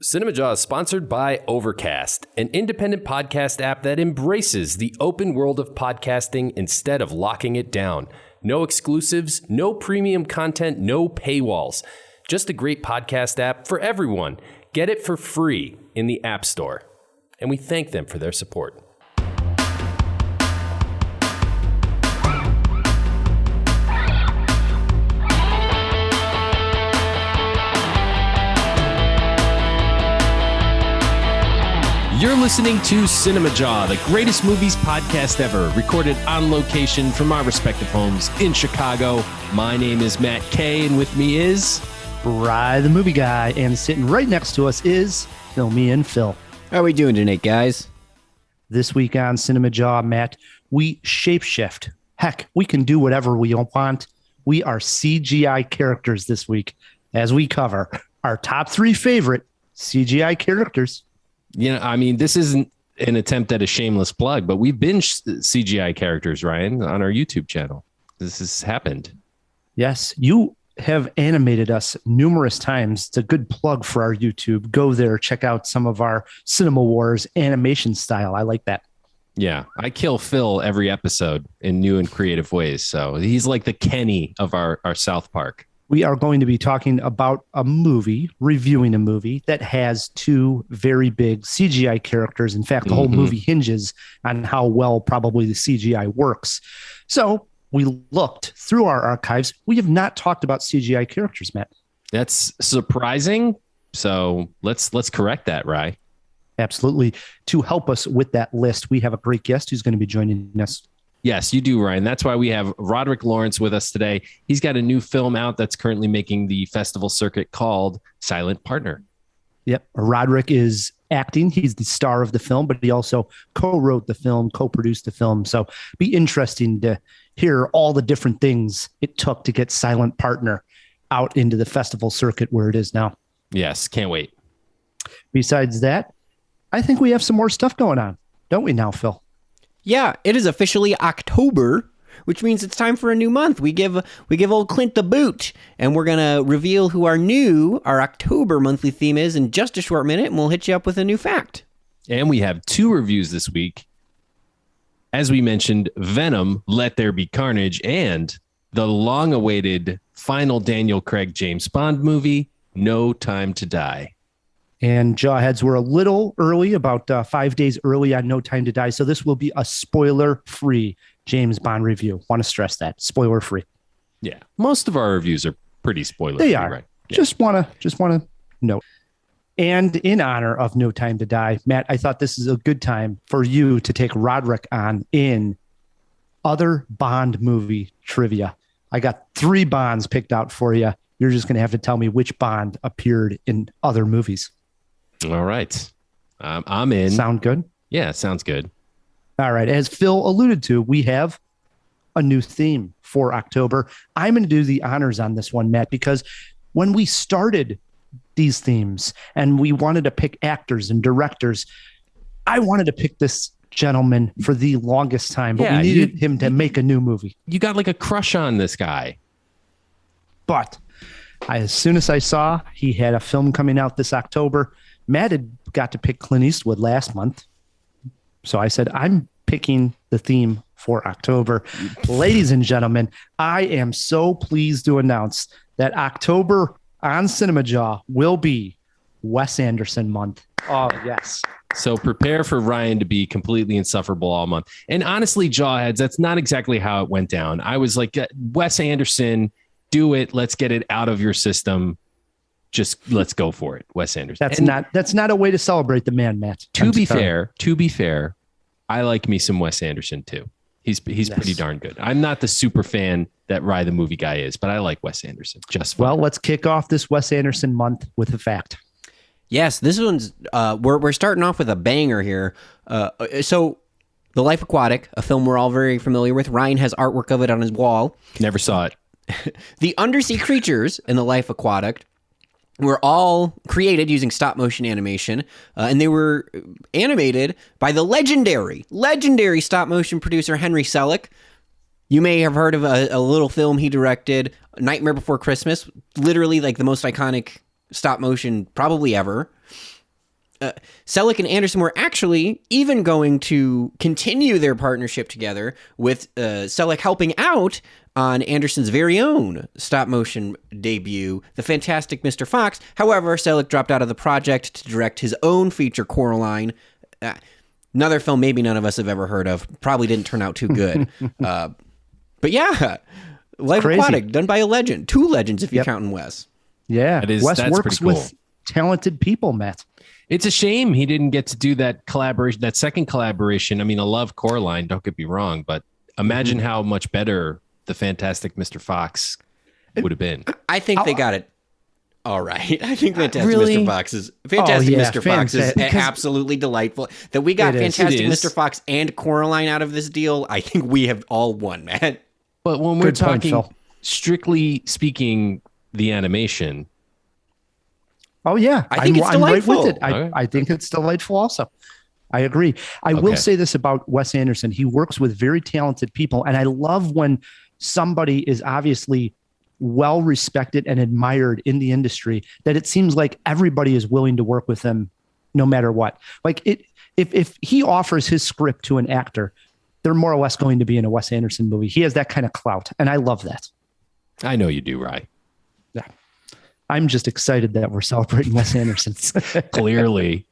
Cinemajaw is sponsored by Overcast, an independent podcast app that embraces the open world of podcasting instead of locking it down. No exclusives, no premium content, no paywalls. Just a great podcast app for everyone. Get it for free in the App Store. And we thank them for their support. You're listening to Cinemajaw, the greatest movies podcast ever, recorded on location from our respective homes in Chicago. My name is Matt Kay, and with me is... Bry, the movie guy, and sitting right next to us is Filmy and Phil. How are we doing tonight, guys? This week on Cinemajaw, Matt, we shapeshift. Heck, we can do whatever we want. We are CGI characters this week as we cover our top 3 favorite CGI characters. You know, I mean, this isn't an attempt at a shameless plug, but we've been CGI characters, Ryan, on our YouTube channel. This has happened. Yes, you have animated us numerous times. It's a good plug for our YouTube. Go there, check out some of our Cinema Wars animation style. I like that. Yeah, I kill Phil every episode in new and creative ways. So he's like the Kenny of our South Park. We are going to be talking about a movie, reviewing a movie that has 2 very big CGI characters. In fact, the whole movie hinges on how well probably the CGI works. So we looked through our archives. We have not talked about CGI characters, Matt. That's surprising. So let's correct that, Rye. Absolutely. To help us with that list, we have a great guest who's going to be joining us. Yes, you do, Ryan. That's why we have Roderick Lawrence with us today. He's got a new film out that's currently making the festival circuit called Silent Partner. Yep. Roderick is acting. He's the star of the film, but he also co-wrote the film, co-produced the film. So be interesting to hear all the different things it took to get Silent Partner out into the festival circuit where it is now. Yes, can't wait. Besides that, I think we have some more stuff going on, don't we now, Phil? Yeah, it is officially October, which means it's time for a new month. We give old Clint the boot, and we're gonna reveal who our October monthly theme is in just a short minute, and we'll hit you up with a new fact. And we have 2 reviews this week. As we mentioned, Venom, Let There Be Carnage, and the long-awaited final Daniel Craig James Bond movie, No Time to Die. And Jawheads were a little early, about 5 days early on No Time to Die. So this will be a spoiler-free James Bond review. Want to stress that. Spoiler-free. Yeah. Most of our reviews are pretty spoiler-free, they are. Right? Yeah. Just want to note. And in honor of No Time to Die, Matt, I thought this is a good time for you to take Roderick on in other Bond movie trivia. I got 3 Bonds picked out for you. You're just going to have to tell me which Bond appeared in other movies. All right. I'm in. Sound good? Yeah, sounds good. All right. As Phil alluded to, we have a new theme for October. I'm going to do the honors on this one, Matt, because when we started these themes and we wanted to pick actors and directors, I wanted to pick this gentleman for the longest time, but we needed him to make a new movie. You got like a crush on this guy. But as soon as I saw he had a film coming out this October, Matt had got to pick Clint Eastwood last month. So I said, I'm picking the theme for October. Ladies and gentlemen, I am so pleased to announce that October on Cinemajaw will be Wes Anderson month. Oh, yes. So prepare for Ryan to be completely insufferable all month. And honestly, Jawheads, that's not exactly how it went down. I was like, Wes Anderson, do it. Let's get it out of your system. Just let's go for it, Wes Anderson. That's not a way to celebrate the man, Matt. To be fair, I like me some Wes Anderson too. He's pretty darn good. I'm not the super fan that Rye the movie guy is, but I like Wes Anderson just fine. Well, let's kick off this Wes Anderson month with a fact. Yes, this one's we're starting off with a banger here. So The Life Aquatic, a film we're all very familiar with. Ryan has artwork of it on his wall. Never saw it. The undersea creatures in The Life Aquatic were all created using stop motion animation, and they were animated by the legendary stop motion producer Henry Selick. You may have heard of a little film he directed, Nightmare Before Christmas, literally like the most iconic stop motion probably ever. Selick and Anderson were actually even going to continue their partnership together, with Selick helping out on Anderson's very own stop motion debut, The Fantastic Mr. Fox. However, Selick dropped out of the project to direct his own feature, Coraline. Another film maybe none of us have ever heard of. Probably didn't turn out too good. But yeah, Life Aquatic, done by a legend. 2 legends if you're counting Wes. Yeah, Wes that's works pretty cool. with talented people, Matt. It's a shame he didn't get to do that collaboration, that second collaboration. I mean, I love Coraline, don't get me wrong, but imagine how much better The Fantastic Mr. Fox would have been. I think they got it all right. I think Fantastic Really? Mr. Fox is Mr. Fox is because absolutely delightful. That we got It is. Fantastic It is. Mr. Fox and Coraline out of this deal, I think we have all won, man. But when we're Good point, talking, Phil. strictly speaking, the animation, Oh yeah, I think it's I'm right delightful. with it. Okay. I think it's delightful also. I agree. I will say this about Wes Anderson. He works with very talented people. And I love when somebody is obviously well respected and admired in the industry, that it seems like everybody is willing to work with him no matter what. Like if he offers his script to an actor, they're more or less going to be in a Wes Anderson movie. He has that kind of clout. And I love that. I know you do, Rye. Yeah. I'm just excited that we're celebrating Wes Anderson. Clearly.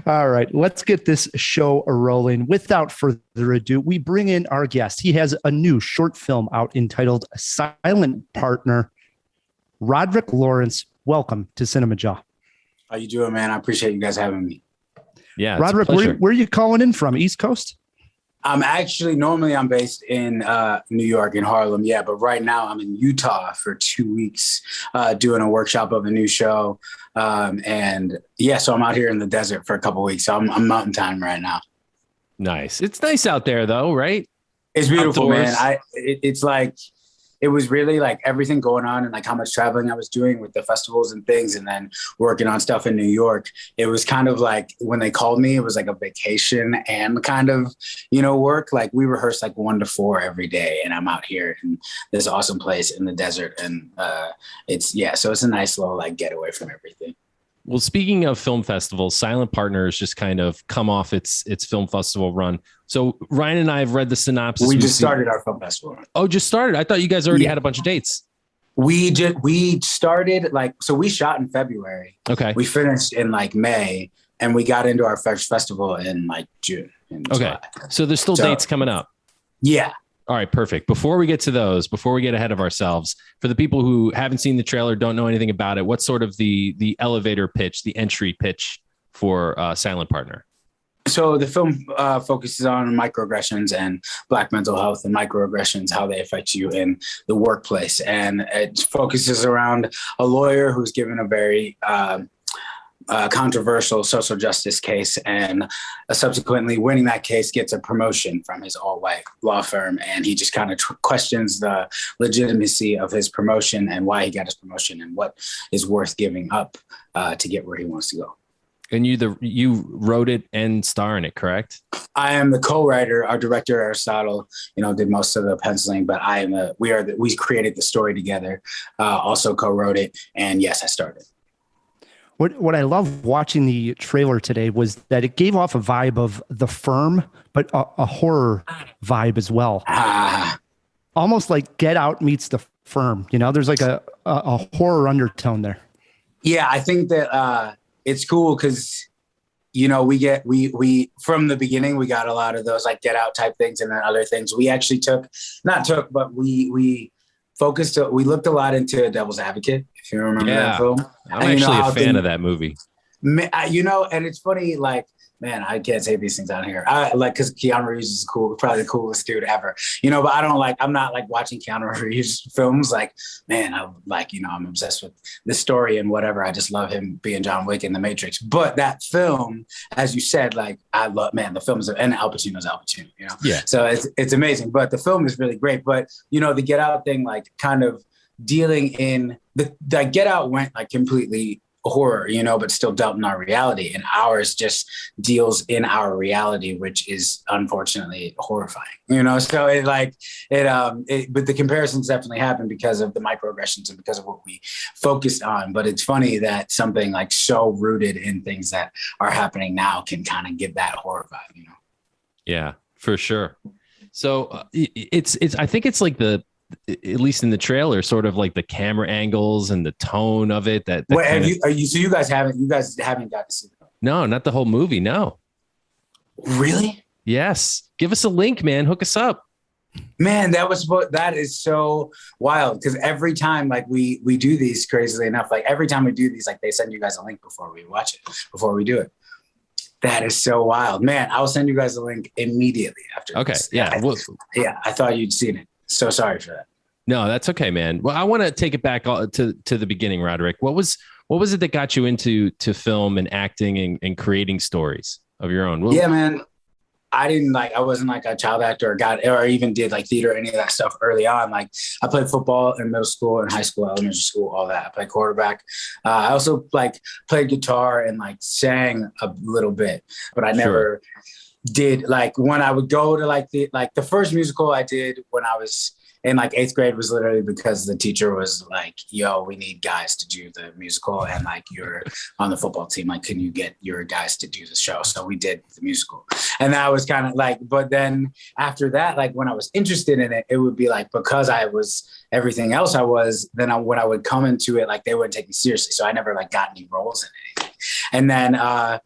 All right, let's get this show rolling. Without further ado, we bring in our guest. He has a new short film out entitled Silent Partner. Roderick Lawrence, welcome to Cinemajaw. How you doing, man? I appreciate you guys having me. Yeah, it's Roderick, a pleasure. where are you calling in from? East Coast? Normally I'm based in New York, in Harlem. Yeah, but right now I'm in Utah for 2 weeks doing a workshop of a new show. And yeah, so I'm out here in the desert for a couple of weeks. So I'm mountain time right now. Nice. It's nice out there, though, right? It's beautiful, Outdoors. man. It's like, it was really like everything going on and like how much traveling I was doing with the festivals and things, and then working on stuff in New York. It was kind of like when they called me, it was like a vacation and kind of, work. Like we rehearse like 1 to 4 every day, and I'm out here in this awesome place in the desert. And so it's a nice little like getaway from everything. Well, speaking of film festivals, Silent Partner has just kind of come off its film festival run. So Ryan and I have read the synopsis. We just started our film festival run. Oh, just started. I thought you guys already had a bunch of dates. We started so we shot in February. Okay. We finished in like May, and we got into our first festival in like June. Okay. So there's still dates coming up. Yeah. All right, perfect. Before we get to those, before we get ahead of ourselves, for the people who haven't seen the trailer, don't know anything about it, what's sort of the elevator pitch, the entry pitch for Silent Partner? So the film focuses on microaggressions and Black mental health and microaggressions, how they affect you in the workplace. And it focuses around a lawyer who's given a very controversial social justice case, and subsequently winning that case gets a promotion from his all-white law firm. And he just kind of questions the legitimacy of his promotion and why he got his promotion and what is worth giving up to get where he wants to go. And you wrote it and star in it, correct? I am the co-writer. Our director Aristotle, did most of the penciling, but we created the story together. Also co-wrote it, and yes, I started. What I love watching the trailer today was that it gave off a vibe of The Firm, but a horror vibe as well. Almost like Get Out meets The Firm. There's like a horror undertone there. Yeah, I think that it's cool because, we from the beginning, we got a lot of those like Get Out type things, and then other things we actually but we focused, we looked a lot into Devil's Advocate, if you remember that film. I'm actually a fan of that movie. And it's funny, like, man, I can't say these things out here. Because Keanu Reeves is probably the coolest dude ever. But I'm not like watching Keanu Reeves films. Like, man, I'm obsessed with the story and whatever. I just love him being John Wick in The Matrix. But that film, as you said, like, the film is, and Al Pacino's Al Pacino, Yeah. So it's amazing. But the film is really great. But, the Get Out thing, like, kind of dealing in the Get Out went like completely horror, you know, but still dealt in our reality. And ours just deals in our reality, which is unfortunately horrifying, you know? So but the comparisons definitely happen because of the microaggressions and because of what we focused on. But it's funny that something like so rooted in things that are happening now can kind of give that horror vibe, you know? Yeah, for sure. So it's I think it's like at least in the trailer, sort of like the camera angles and the tone of it. So you guys haven't got to see it? No, not the whole movie. No. Really? Yes. Give us a link, man. Hook us up. Man, that is so wild. Because every time like we do these, crazily enough, like every time we do these, like they send you guys a link before we watch it, before we do it. That is so wild, man. I'll send you guys a link immediately after. Okay. This. Yeah. I thought you'd seen it. So sorry for that. No, that's okay, man. Well, I want to take it back to the beginning, Roderick. What was it that got you into film and acting and creating stories of your own? Yeah, man. I wasn't like a child actor or even did like theater, any of that stuff early on. Like I played football in middle school and high school, elementary school, all that. I played quarterback. I also like played guitar and like sang a little bit, but I never did like when I would go to the first musical I did when I was in like 8th grade was literally because the teacher was like, yo, we need guys to do the musical. And like, you're on the football team. Like, can you get your guys to do the show? So we did the musical. And that was kind of like, but then after that, like when I was interested in it, it would be like, because I was everything else I was, then when I would come into it, like they wouldn't take me seriously. So I never like got any roles in anything. And then,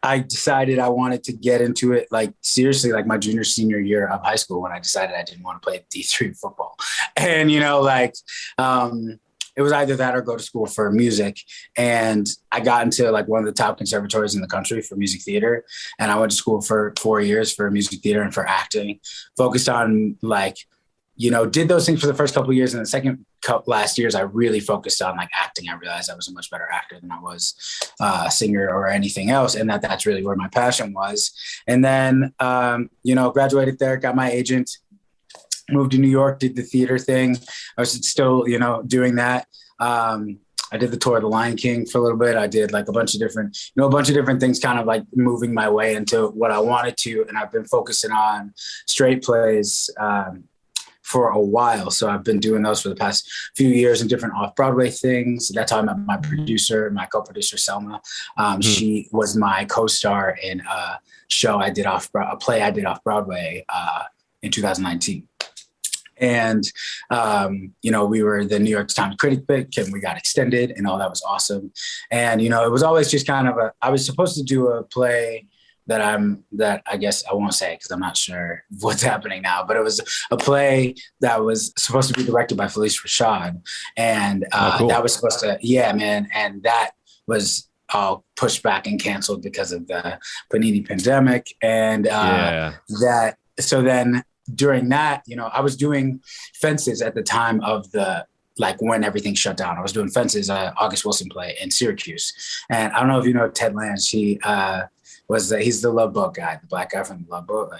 I decided I wanted to get into it like seriously, like my junior, senior year of high school when I decided I didn't want to play D3 football. And, you know, like it was either that or go to school for music. And I got into like one of the top conservatories in the country for music theater. And I went to school for 4 years for music theater and for acting, focused on like, you know, did those things for the first couple of years. And the second last years, I really focused on like acting. I realized I was a much better actor than I was a singer or anything else. And that's really where my passion was. And then, you know, graduated there, got my agent, moved to New York, did the theater thing. I was still, you know, doing that. I did the tour of The Lion King for a little bit. I did like a bunch of different things, kind of like moving my way into what I wanted to. And I've been focusing on straight plays, for a while. So I've been doing those for the past few years and different off-Broadway things. That's how I met my producer, my co-producer, Selma. She was my co-star in a show I did a play I did off-Broadway in 2019. And, you know, we were the New York Times critic pick and we got extended and all that was awesome. And, you know, it was always just kind of I was supposed to do a play that I guess I won't say because I'm not sure what's happening now, but it was a play that was supposed to be directed by Felice Rashad. And cool. That was supposed to, yeah, man. And that was all pushed back and canceled because of the Panini pandemic. And so then during that, you know, I was doing Fences at the time of like when everything shut down. I was doing Fences, August Wilson play in Syracuse. And I don't know if you know Ted Lance, he's the Love Boat guy, the black guy from the Love Boat.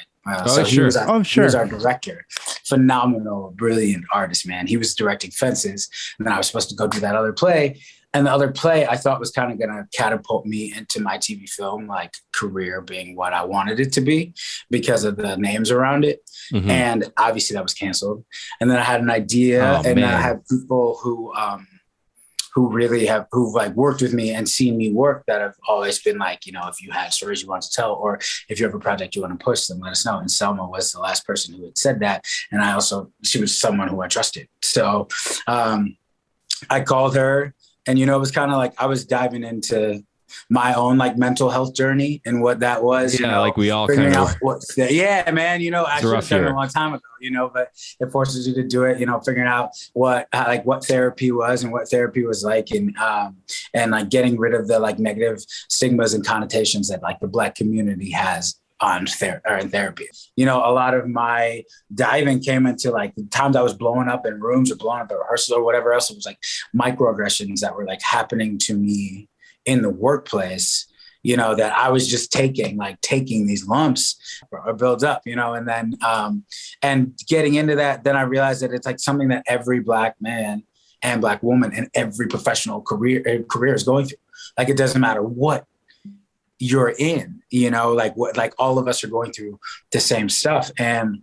He was our director. Phenomenal, brilliant artist, man. He was directing Fences. And then I was supposed to go do that other play. And the other play I thought was kind of going to catapult me into my TV film like career being what I wanted it to be because of the names around it. Mm-hmm. And obviously that was canceled. And then I had an idea then I had people who like worked with me and seen me work that have always been like, you know, if you had stories you want to tell, or if you have a project you want to push, then let us know. And Selma was the last person who had said that. And she was someone who I trusted. So I called her and, you know, it was kind of like I was diving into my own like mental health journey and what that was. Yeah, you know, like we all kind of. Yeah, man. You know, I should have done it a long time ago. You know, but it forces you to do it. You know, figuring out what therapy was and what therapy was like, and like getting rid of the like negative stigmas and connotations that like the Black community has on therapy. You know, a lot of my diving came into like the times I was blowing up in rooms or blowing up at rehearsals or whatever else. It was like microaggressions that were like happening to me in the workplace, you know, that I was just taking these lumps or builds up, you know, and then, and getting into that, then I realized that it's like something that every Black man and Black woman in every professional career is going through. Like, it doesn't matter what you're in, you know, like all of us are going through the same stuff. And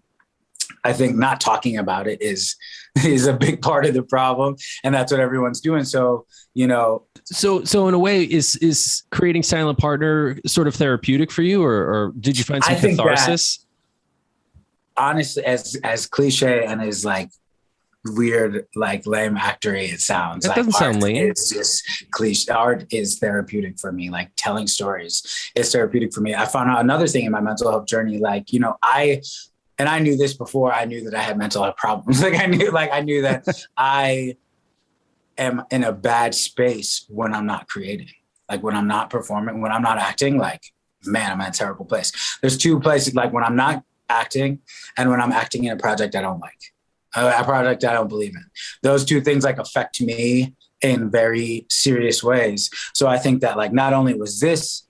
I think not talking about it is a big part of the problem. And that's what everyone's doing. So, you know. So in a way, is creating Silent Partner sort of therapeutic for you, or did you find some catharsis? Honestly, as cliche and as like weird, like lame actory it sounds, that like doesn't sound lame. It's just cliche. Art is therapeutic for me. Like telling stories is therapeutic for me. I found out another thing in my mental health journey. Like, you know, I knew this before I knew that I had mental health problems. I knew that I am in a bad space when I'm not creating, like when I'm not performing, when I'm not acting. Like, man, I'm in a terrible place. There's two places, like when I'm not acting and when I'm acting in a project I don't like, a project I don't believe in. Those two things like affect me in very serious ways. So I think that like not only was this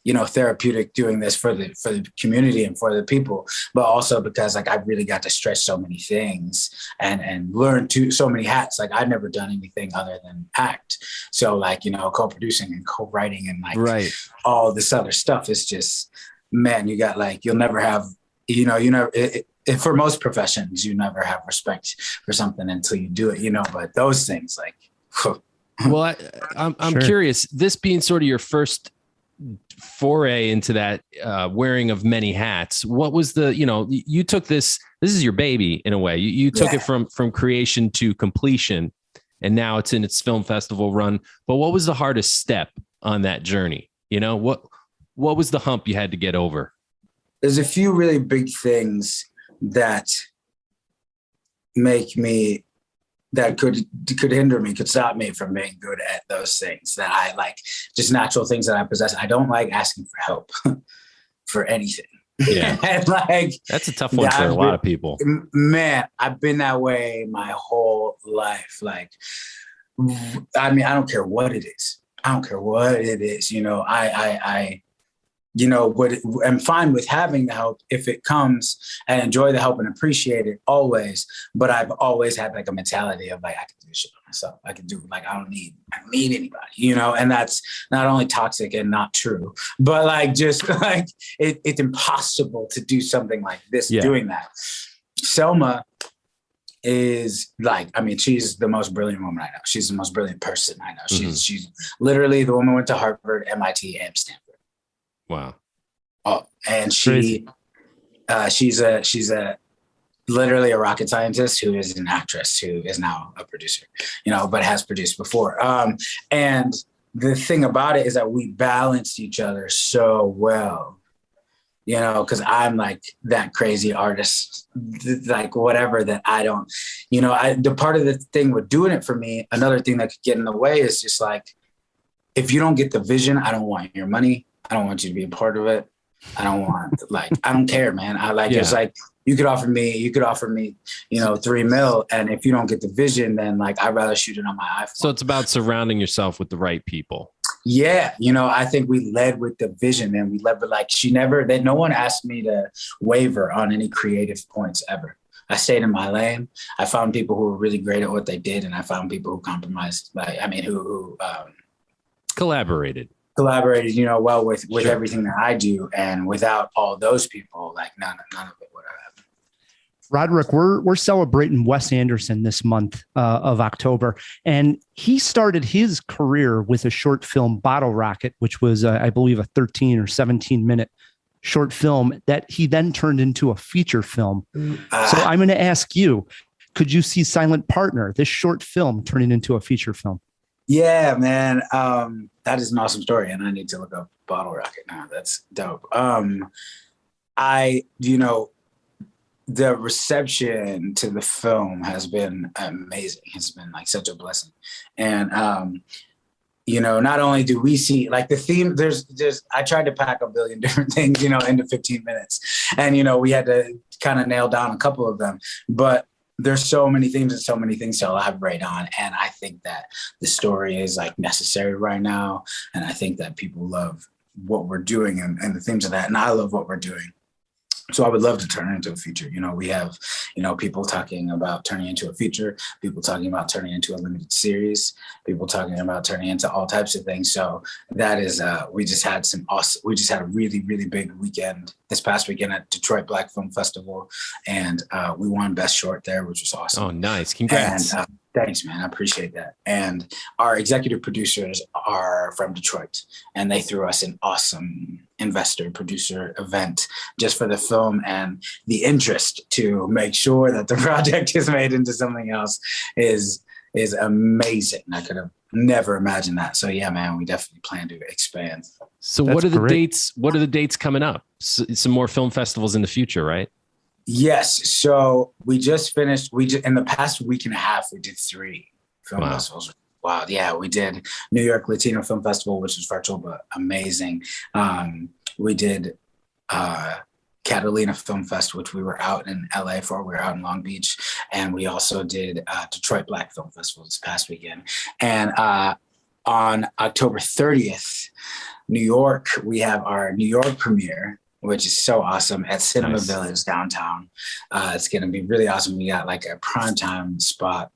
you know, therapeutic doing this for the community and for the people, but also because like I really got to stretch so many things and learn so many hats. Like I've never done anything other than act. So like, you know, co-producing and co-writing and like all this other stuff is just, man, you got like, you'll never have, you know, for most professions, you never have respect for something until you do it, you know, but those things like, well, I'm curious, this being sort of your first foray into that wearing of many hats, what was the, you know, you took this is your baby in a way, you took it from creation to completion, and now it's in its film festival run. But what was the hardest step on that journey? You know, what was the hump you had to get over? There's a few really big things that make me, that could hinder me, could stop me from being good at those things that I like, just natural things that I possess. I don't like asking for help for anything. Yeah. And like, that's a tough one for a lot of people. Man, I've been that way my whole life. Like, I mean, I don't care what it is. I don't care what it is. You know, I you know, I'm fine with having the help if it comes, and enjoy the help and appreciate it always. But I've always had like a mentality of like, I can do shit by myself. I can do, like, I don't need anybody, you know, and that's not only toxic and not true, but like, just like it's impossible to do something like this, doing that. Selma is like, I mean, she's the most brilliant woman I know. She's the most brilliant person I know. She's literally the woman who went to Harvard, MIT, and Stanford. Wow. Oh, and she's literally a rocket scientist who is an actress who is now a producer, you know, but has produced before. And the thing about it is that we balanced each other so well, you know, because I'm like that crazy artist, like whatever that I don't, you know, the part of the thing with doing it for me, another thing that could get in the way is just like, if you don't get the vision, I don't want your money. I don't want you to be a part of it. I don't want, like, I don't care, man. I like, it's like, you could offer me, you know, $3 million. And if you don't get the vision, then like, I'd rather shoot it on my iPhone. So it's about surrounding yourself with the right people. Yeah. You know, I think we led with the vision, and we led with like, no one asked me to waver on any creative points ever. I stayed in my lane. I found people who were really great at what they did. And I found people who compromised, like, I mean, who collaborated, you know, well with everything that I do. And without all those people, like none of it would have happened. Roderick, we're celebrating Wes Anderson this month of October, and he started his career with a short film, Bottle Rocket, which was, I believe, a 13 or 17-minute short film that he then turned into a feature film. So I'm going to ask you, could you see Silent Partner, this short film, turning into a feature film? Yeah, man. That is an awesome story. And I need to look up Bottle Rocket now. That's dope. You know, the reception to the film has been amazing. It's been like such a blessing. And, you know, not only do we see like the theme, I tried to pack a billion different things, you know, into 15 minutes. And, you know, we had to kind of nail down a couple of them, but there's so many themes and so many things to elaborate on. And I think that the story is like necessary right now. And I think that people love what we're doing and the themes of that. And I love what we're doing. So I would love to turn it into a feature. We have, people talking about turning into a feature, people talking about turning into a limited series, people talking about turning into all types of things. So that is, we just had a really, really big weekend this past weekend at Detroit Black Film Festival. And we won Best Short there, which was awesome. Oh, nice. Congrats. And, thanks, man. I appreciate that. And our executive producers are from Detroit, and they threw us an awesome investor producer event just for the film, and the interest to make sure that the project is made into something else is amazing. I could have never imagined that. So yeah, man, we definitely plan to expand. So what are the dates? What are the dates coming up? Some more film festivals in the future, right? Yes. So we just finished, in the past week and a half, we did 3 film festivals. Wow. Yeah. We did New York Latino Film Festival, which was virtual, but amazing. We did Catalina Film Fest, which we were out in LA for. We were out in Long Beach. And we also did Detroit Black Film Festival this past weekend. And on October 30th, New York, we have our New York premiere, which is so awesome, at Cinema Village downtown. It's going to be really awesome. We got like a primetime spot.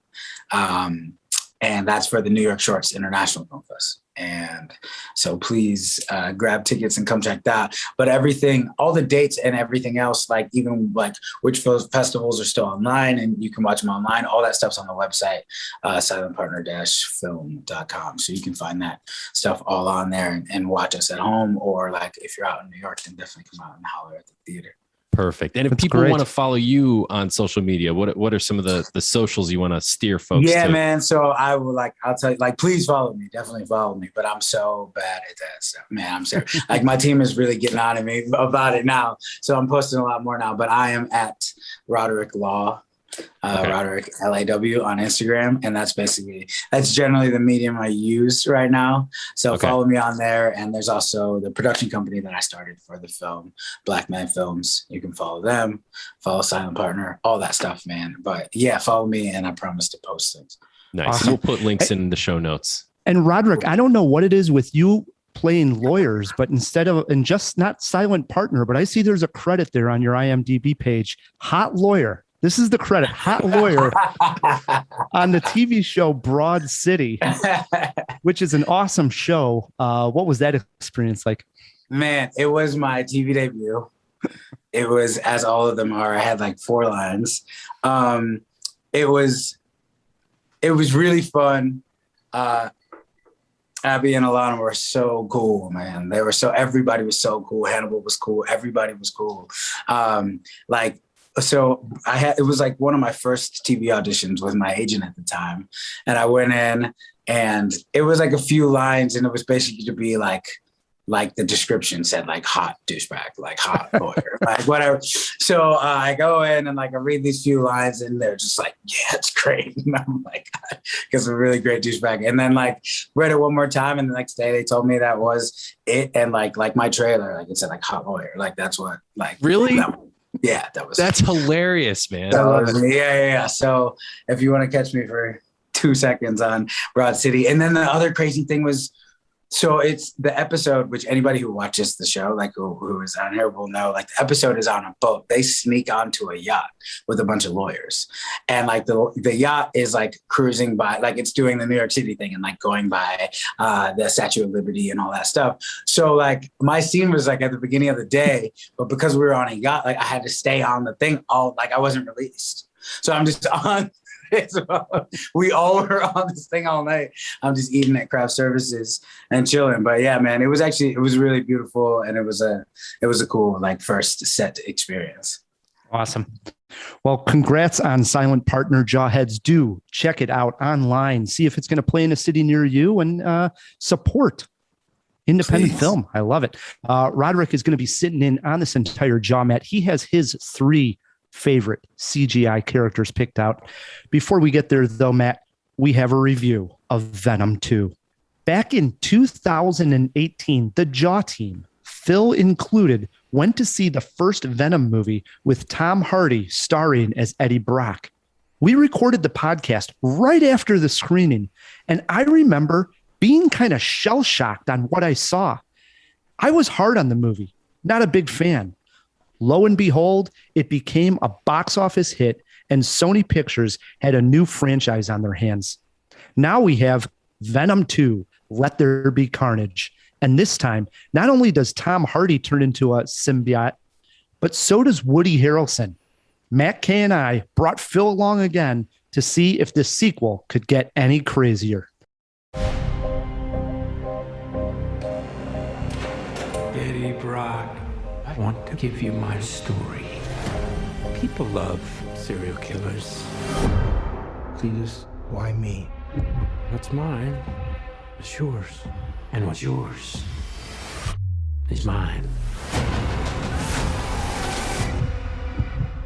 And that's for the New York Shorts International Film Fest. And so please grab tickets and come check that. But everything, all the dates and everything else, like even like which festivals are still online and you can watch them online, all that stuff's on the website, silentpartner-film.com. So you can find that stuff all on there and watch us at home, or like if you're out in New York, then definitely come out and holler at the theater. Perfect. And if people want to follow you on social media, what are some of the socials you want to steer folks to? Yeah, man. So I'll tell you, please follow me. Definitely follow me. But I'm so bad at that stuff, man. I'm sorry. My team is really getting on to me about it now. So I'm posting a lot more now, but I am at Roderick Law. Roderick LAW on Instagram, and that's generally the medium I use right now. So follow me on there. And there's also the production company that I started for the film, Black Man Films. You can follow them, follow Silent Partner, all that stuff, man. But yeah, follow me, and I promise to post things. Nice. Awesome. We'll put links in the show notes. And Roderick, I don't know what it is with you playing lawyers, but and just not Silent Partner, but I see there's a credit there on your IMDb page, Hot Lawyer. This is the credit, Hot Lawyer, on the TV show Broad City, which is an awesome show. What was that experience like? Man, it was my TV debut. It was, as all of them are, I had like 4 lines. It was really fun. Abby and Alana were so cool, man. Everybody was so cool. Hannibal was cool. Everybody was cool. So it was like one of my first TV auditions with my agent at the time. And I went in, and it was like a few lines, and it was basically to be like the description said, like hot douchebag, like hot lawyer, like whatever. So I go in and I read these few lines, and they're just like, yeah, it's great. And I'm like, because I'm a really great douchebag. And then read it one more time, and the next day they told me that was it. And like my trailer, it said like hot lawyer. Like that's what really. Yeah, that's hilarious, man. Yeah. So if you want to catch me for 2 seconds on Broad City. And then the other crazy thing was, so it's the episode, which anybody who watches the show, who is on here will know, the episode is on a boat. They sneak onto a yacht with a bunch of lawyers. And the yacht is cruising by, it's doing the New York City thing and going by the Statue of Liberty and all that stuff. So my scene was at the beginning of the day, but because we were on a yacht, I had to stay on the thing all, I wasn't released. So I'm just on. We all were on this thing all night. I'm just eating at craft services and chilling. But yeah, man, it was really beautiful, and it was a cool first set experience. Awesome. Well, congrats on Silent Partner, Jawheads. Do check it out online. See if it's going to play in a city near you, and support independent film. I love it. Roderick is going to be sitting in on this entire Jaw mat. He has his 3 favorite CGI characters picked out. Before we get there, though, Matt, we have a review of Venom 2. Back in 2018, the Jaw team, Phil included, went to see the first Venom movie with Tom Hardy starring as Eddie Brock. We recorded the podcast right after the screening, and I remember being kind of shell-shocked on what I saw. I was hard on the movie, not a big fan. Lo and behold, it became a box office hit, and Sony Pictures had a new franchise on their hands. Now we have Venom 2, Let There Be Carnage. And this time, not only does Tom Hardy turn into a symbiote, but so does Woody Harrelson. Matt Kay and I brought Phil along again to see if this sequel could get any crazier. Eddie Brock, I want to give you my story. People love serial killers. Cletus, why me? What's mine is yours, and what's yours is mine.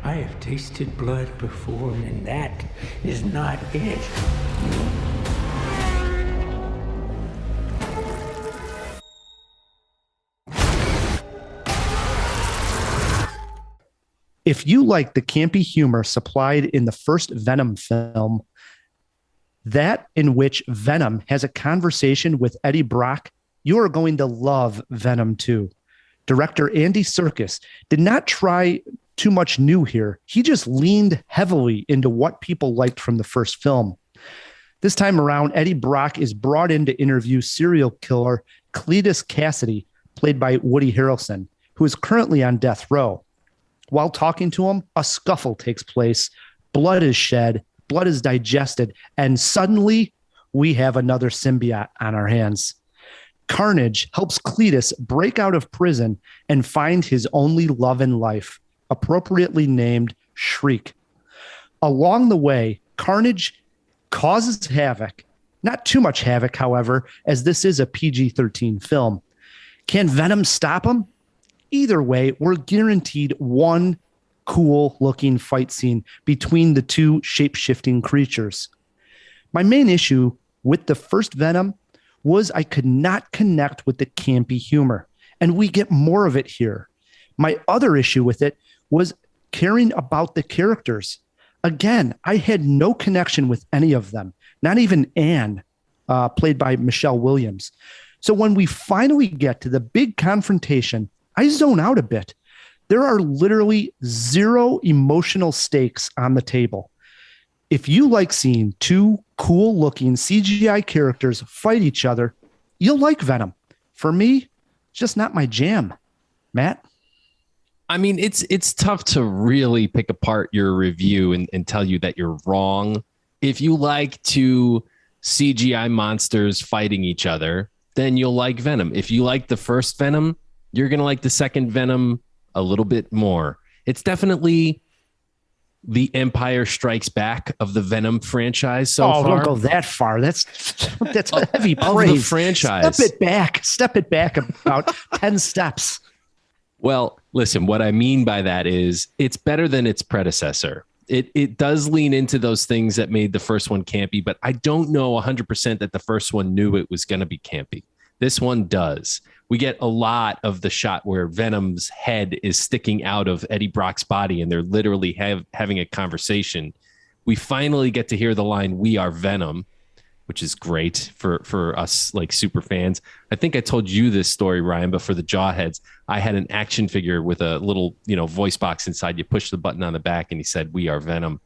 I have tasted blood before, and that is not it. If you like the campy humor supplied in the first Venom film, that in which Venom has a conversation with Eddie Brock, you are going to love Venom 2. Director Andy Serkis did not try too much new here. He just leaned heavily into what people liked from the first film. This time around, Eddie Brock is brought in to interview serial killer Cletus Cassidy, played by Woody Harrelson, who is currently on death row. While talking to him, a scuffle takes place, blood is shed, blood is digested, and suddenly we have another symbiote on our hands. Carnage helps Cletus break out of prison and find his only love in life, appropriately named Shriek. Along the way, Carnage causes havoc, not too much havoc, however, as this is a PG-13 film. Can Venom stop him? Either way, we're guaranteed one cool looking fight scene between the two shape-shifting creatures. My main issue with the first Venom was I could not connect with the campy humor, and we get more of it here. My other issue with it was caring about the characters. Again, I had no connection with any of them, not even Anne, played by Michelle Williams. So when we finally get to the big confrontation, I zone out a bit. There are literally zero emotional stakes on the table. If you like seeing two cool looking CGI characters fight each other, you'll like Venom. For me, it's just not my jam. Matt? I mean, it's tough to really pick apart your review and tell you that you're wrong. If you like two CGI monsters fighting each other, then you'll like Venom. If you like the first Venom, you're going to like the second Venom a little bit more. It's definitely the Empire Strikes Back of the Venom franchise so far. Don't go that far. That's a heavy praise. Of the franchise. Step it back about 10 steps. Well, listen, what I mean by that is it's better than its predecessor. It does lean into those things that made the first one campy, but I don't know 100% that the first one knew it was going to be campy. This one does. We get a lot of the shot where Venom's head is sticking out of Eddie Brock's body and they're literally having a conversation. We finally get to hear the line, "We are Venom," which is great for us like super fans. I think I told you this story, Ryan, but for the Jawheads, I had an action figure with a little, voice box inside. You push the button on the back and he said, "We are Venom."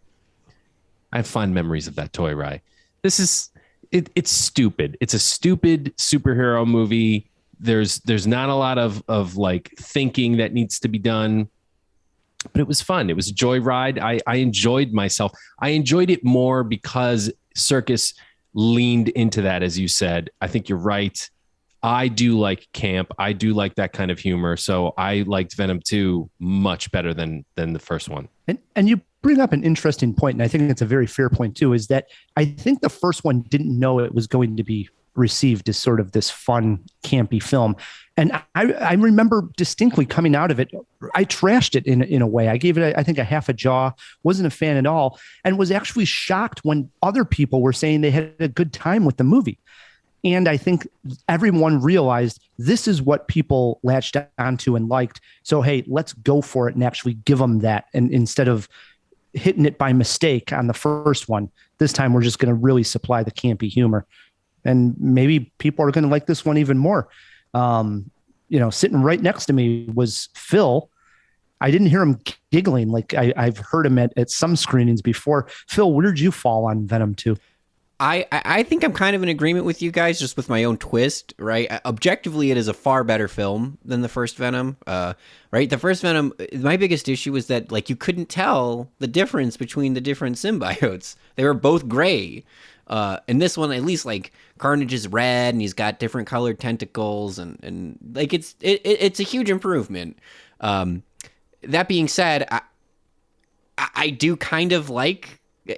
I have fond memories of that toy, Ryan. This is, it's stupid. It's a stupid superhero movie. There's not a lot of like thinking that needs to be done, but it was fun. It was a joyride. I enjoyed myself. I enjoyed it more because Serkis leaned into that, as you said. I think you're right. I do like camp. I do like that kind of humor. So I liked Venom 2 much better than the first one. And you bring up an interesting point, and I think it's a very fair point too, is that I think the first one didn't know it was going to be received as sort of this fun, campy film. And I remember distinctly coming out of it, I trashed it in a way. I gave it, I think, a half a jaw, wasn't a fan at all, and was actually shocked when other people were saying they had a good time with the movie. And I think everyone realized this is what people latched onto and liked. So, hey, let's go for it and actually give them that. And instead of hitting it by mistake on the first one, this time we're just going to really supply the campy humor. And maybe people are going to like this one even more. Sitting right next to me was Phil. I didn't hear him giggling like I've heard him at some screenings before. Phil, where did you fall on Venom 2? I think I'm kind of in agreement with you guys, just with my own twist, right? Objectively, it is a far better film than the first Venom, right? The first Venom, my biggest issue was that, like, you couldn't tell the difference between the different symbiotes. They were both gray. In this one, at least, like, Carnage is red, and he's got different colored tentacles, and like, it's a huge improvement. That being said, I do kind of like...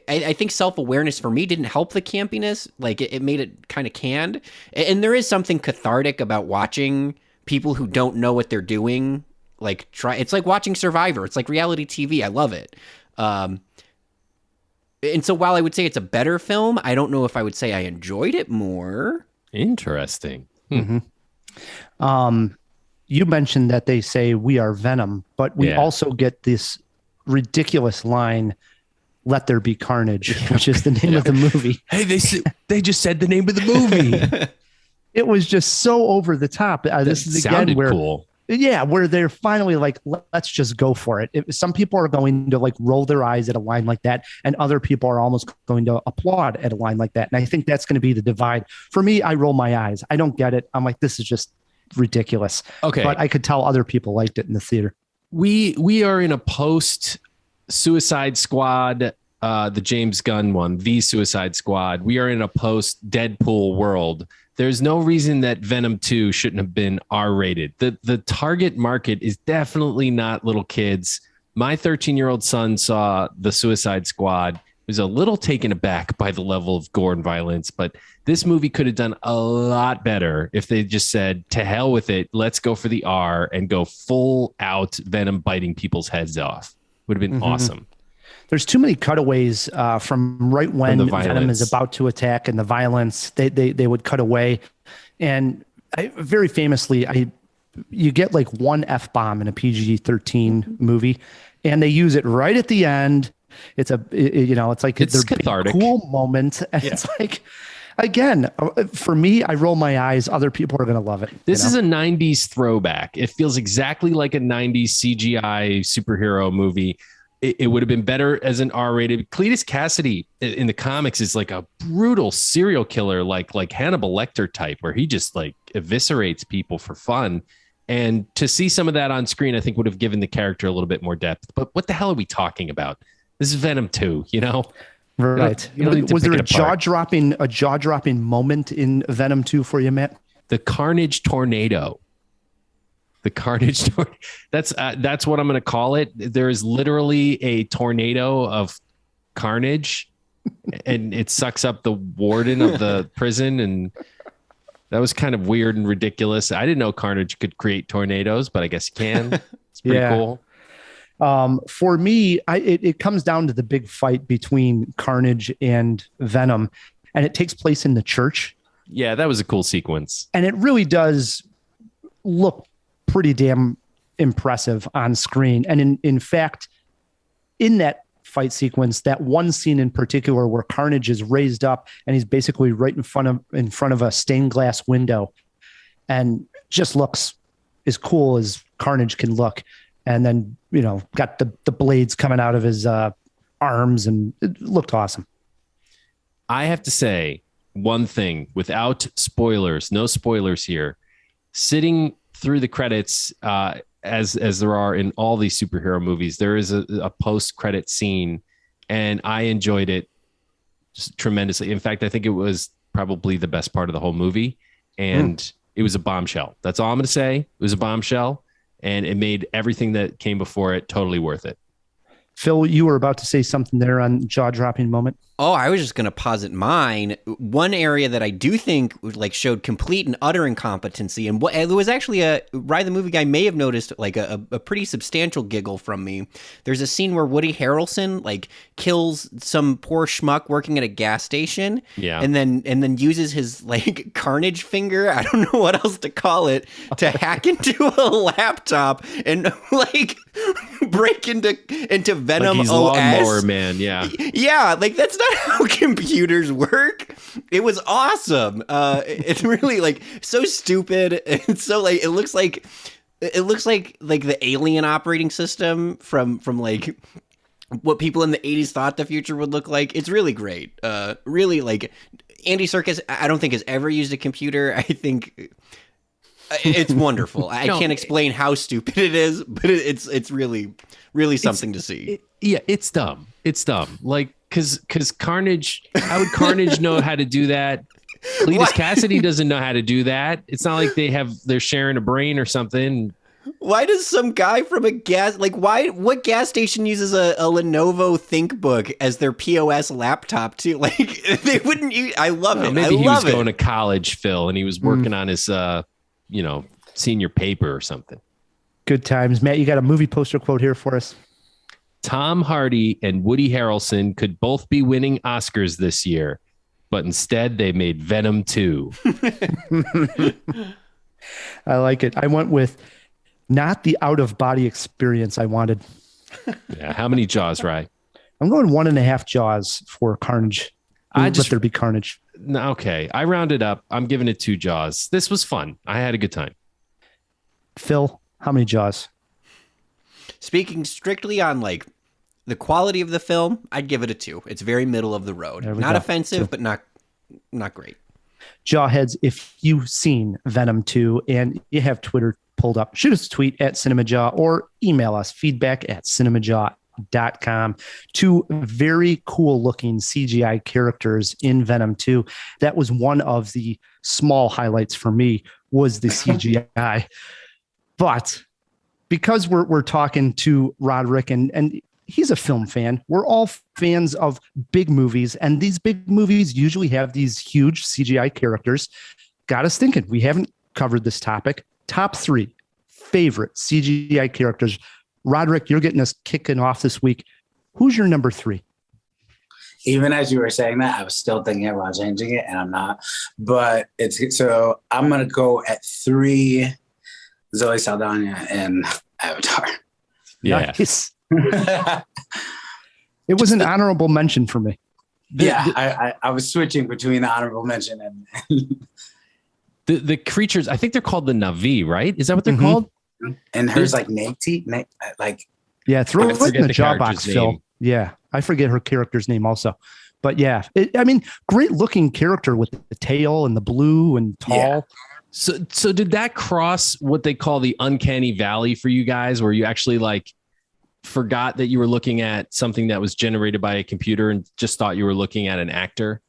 I think self-awareness for me didn't help the campiness. Like, it made it kind of canned. And there is something cathartic about watching people who don't know what they're doing, like, try. It's like watching Survivor. It's like reality TV. I love it. And so while I would say it's a better film, I don't know if I would say I enjoyed it more. Interesting. Mm-hmm. You mentioned that they say we are Venom, but we also get this ridiculous line, "Let there be carnage," which is the name of the movie. Hey, they just said the name of the movie. It was just so over the top. This is again where, cool. Yeah, where they're finally like, let's just go for it. Some people are going to like roll their eyes at a line like that, and other people are almost going to applaud at a line like that. And I think that's going to be the divide. For me, I roll my eyes. I don't get it. I'm like, this is just ridiculous. Okay, but I could tell other people liked it in the theater. We are in a post Suicide Squad, the James Gunn one, the Suicide Squad. We are in a post Deadpool world. There's no reason that Venom 2 shouldn't have been R-rated. The target market is definitely not little kids. My 13-year-old son saw the Suicide Squad, was a little taken aback by the level of gore and violence, but this movie could have done a lot better if they just said, to hell with it, let's go for the R and go full out Venom biting people's heads off. Would have been awesome. There's too many cutaways from right when Venom is about to attack, and the violence they would cut away. And very famously, you get like one F-bomb in a PG-13 movie, and they use it right at the end. It's like it's their cathartic, cool moment. And it's like, again, for me, I roll my eyes. Other people are going to love it. This is a 90s throwback. It feels exactly like a 90s CGI superhero movie. It would have been better as an R-rated. Cletus Cassidy in the comics is like a brutal serial killer, like Hannibal Lecter type, where he just like eviscerates people for fun. And to see some of that on screen, I think would have given the character a little bit more depth. But what the hell are we talking about? This is Venom 2, you know? Right. Was there a jaw-dropping moment in Venom 2 for you, Matt? The Carnage Tornado. The Carnage Tornado. That's what I'm going to call it. There is literally a tornado of carnage, and it sucks up the warden of the prison, and that was kind of weird and ridiculous. I didn't know Carnage could create tornadoes, but I guess you can. It's pretty cool. For me, it comes down to the big fight between Carnage and Venom, and it takes place in the church. Yeah, that was a cool sequence. And it really does look pretty damn impressive on screen. And in fact, in that fight sequence, that one scene in particular where Carnage is raised up and he's basically right in front of a stained glass window, and just looks as cool as Carnage can look. And then, got the blades coming out of his arms, and it looked awesome. I have to say one thing without spoilers, no spoilers here. Sitting through the credits, as there are in all these superhero movies, there is a post-credit scene, and I enjoyed it just tremendously. In fact, I think it was probably the best part of the whole movie, and it was a bombshell. That's all I'm going to say. It was a bombshell, and it made everything that came before it totally worth it. Phil, you were about to say something there on jaw-dropping moment. Oh, I was just going to posit mine. One area that I do think like showed complete and utter incompetency, and it was actually Ryan the Movie Guy may have noticed like a pretty substantial giggle from me. There's a scene where Woody Harrelson like kills some poor schmuck working at a gas station, and then uses his like Carnage finger, I don't know what else to call it, to hack into a laptop and like break into Venom like he's OS. Lawnmower Man, yeah, like that's not how computers work. It was awesome. It's really like so stupid. It's so like it looks like It looks like the alien operating system from like what people in the 80s thought the future would look like. It's really great. Really, like, Andy Serkis, I don't think has ever used a computer. I think it's wonderful. I can't explain how stupid it is, but it's really, really something to see. It's dumb. It's dumb. Like, because Carnage, how would Carnage know how to do that? Cletus Cassidy doesn't know how to do that. It's not like they're sharing a brain or something. Why does some guy from what gas station uses a Lenovo ThinkBook as their POS laptop too? Like, they wouldn't use, I love it. Maybe he was going to college, Phil, and he was working on his, senior paper or something. Good times. Matt, you got a movie poster quote here for us. Tom Hardy and Woody Harrelson could both be winning Oscars this year, but instead they made Venom 2. I like it. I went with not the out-of-body experience I wanted. Yeah. How many Jaws, Rye? I'm going 1.5 Jaws for Carnage. Let there be Carnage. Okay. I rounded up. I'm giving it 2 Jaws. This was fun. I had a good time. Phil, how many Jaws? Speaking strictly on like the quality of the film, I'd give it a 2. It's very middle of the road. Not offensive, but not great. Jawheads, if you've seen Venom 2 and you have Twitter pulled up, shoot us a tweet at Cinemajaw or email us feedback@cinemajaw.com. 2 very cool looking CGI characters in Venom 2. That was one of the small highlights for me, was the CGI. But because we're talking to Roderick and he's a film fan, we're all fans of big movies, and these big movies usually have these huge CGI characters. Got us thinking. We haven't covered this topic. Top 3 favorite CGI characters. Roderick, you're getting us kicking off this week. Who's your number 3? Even as you were saying that, I was still thinking about changing it, and I'm not. But so I'm gonna go at 3. Zoe Saldana and Avatar. Yeah. Nice. It was an honorable mention for me. I was switching between the honorable mention and the creatures. I think they're called the Na'vi, right? Is that what they're called? And hers like Nate, like, yeah. Throw it in the jaw box, name. Phil. Yeah, I forget her character's name also, but yeah, great looking character with the tail and the blue and tall. Yeah. So did that cross what they call the uncanny valley for you guys, where you actually like forgot that you were looking at something that was generated by a computer and just thought you were looking at an actor?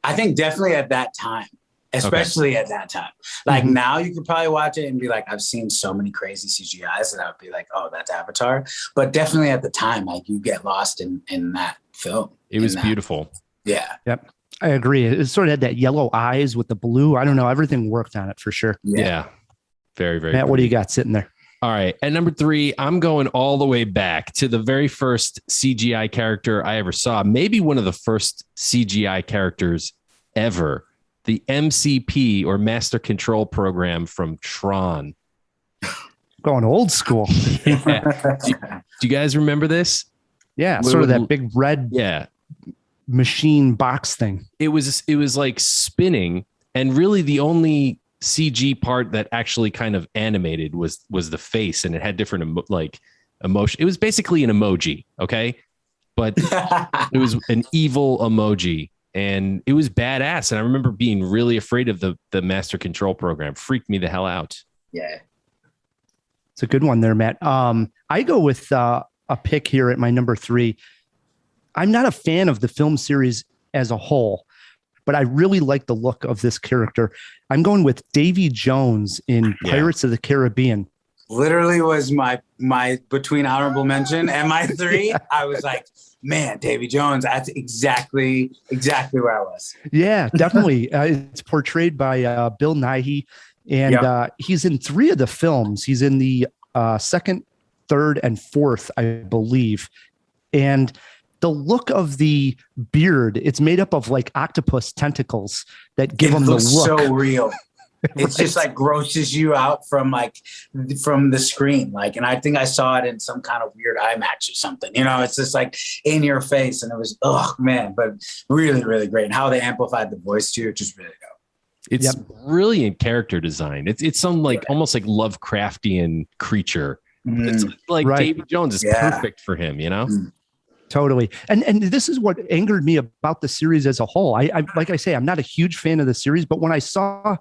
I think definitely at that time, especially at that time. Like now you could probably watch it and be like, I've seen so many crazy CGIs that I would be like, oh, that's Avatar. But definitely at the time, like you get lost in that film. It was beautiful. Yeah. Yep. I agree. It sort of had that yellow eyes with the blue. I don't know. Everything worked on it for sure. Yeah. Very, very. Matt, what do you got sitting there? All right. At number 3, I'm going all the way back to the very first CGI character I ever saw. Maybe one of the first CGI characters ever. The MCP, or Master Control Program, from Tron. Going old school. Yeah. Do you guys remember this? Yeah. Sort of that big red machine box thing. It was like spinning, and really the only CG part that actually kind of animated was the face, and it had different emotion. It was basically an emoji, okay? But it was an evil emoji, and it was badass. And I remember being really afraid of the Master Control Program. Freaked me the hell out. Yeah. It's a good one there, Matt. I go with a pick here at my number 3. I'm not a fan of the film series as a whole, but I really like the look of this character. I'm going with Davy Jones in Pirates of the Caribbean. Literally was my between honorable mention and my 3. I was like, man, Davy Jones. That's exactly where I was. Yeah, definitely. It's portrayed by Bill Nighy, and he's in 3 of the films. He's in the 2nd, 3rd, and 4th, I believe. And the look of the beard, it's made up of like octopus tentacles that give him the look. So real. It's just like grosses you out from the screen. Like, and I think I saw it in some kind of weird IMAX or something. It's just like in your face, and it was, oh man, but really, really great. And how they amplified the voice too, just really dope. It's brilliant character design. It's some like almost like Lovecraftian creature. It's like Davy Jones is perfect for him, you know? Totally. And this is what angered me about the series as a whole. I like I say, I'm not a huge fan of the series, but when I saw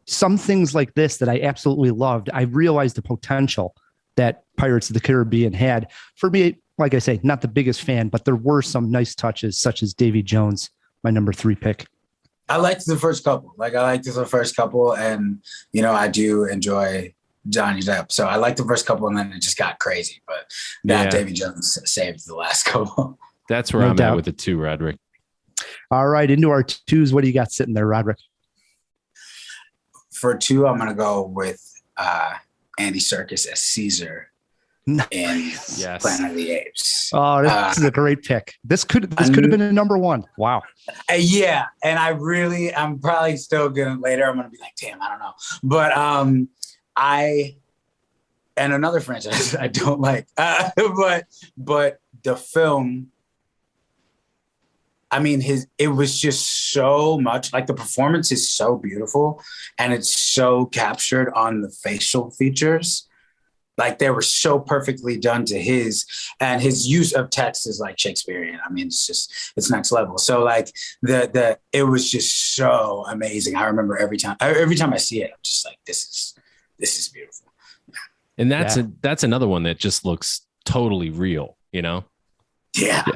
some things like this that I absolutely loved, I realized the potential that Pirates of the Caribbean had. For me, like I say, not the biggest fan, but there were some nice touches, such as Davy Jones, my number 3 pick. I liked the first couple. And, you know, I do enjoy Johnny Depp. So I liked the first couple, and then it just got crazy. But Davy Jones saved the last couple. That's where I'm at with it too, Roderick. All right, into our 2s. What do you got sitting there, Roderick? For 2, I'm going to go with Andy Serkis as Caesar in Planet of the Apes. Oh, this is a great pick. This could have been a number 1. Wow. Yeah, and I'm probably still gonna later. I'm gonna be like, damn, I don't know. But and another franchise I don't like, but the film. I mean, it was just so much like the performance is so beautiful, and it's so captured on the facial features. Like they were so perfectly done to his use of text is like Shakespearean. I mean, it's next level. So like it was just so amazing. I remember every time I see it, I'm just like, this is beautiful. And that's another one that just looks totally real, you know? Yeah.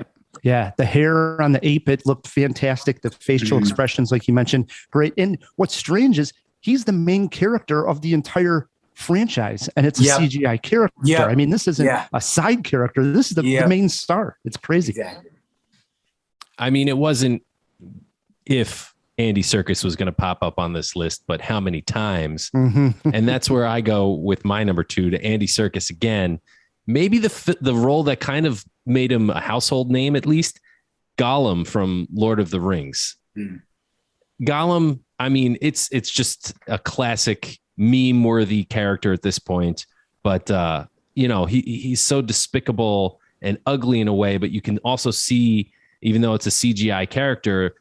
Yeah. The hair on the ape, it looked fantastic. The facial expressions, like you mentioned, great. And what's strange is he's the main character of the entire franchise, and it's a CGI character. I mean, this isn't a side character. This is the main star. It's crazy. Exactly. I mean, it wasn't if Andy Serkis was going to pop up on this list, but how many times? And that's where I go with my number 2 to Andy Serkis again. Maybe the role that kind of made him a household name, at least, Gollum from Lord of the Rings. Gollum, I mean, it's just a classic meme-worthy character at this point, but you know, he's so despicable and ugly in a way, but you can also see, even though it's a CGI character,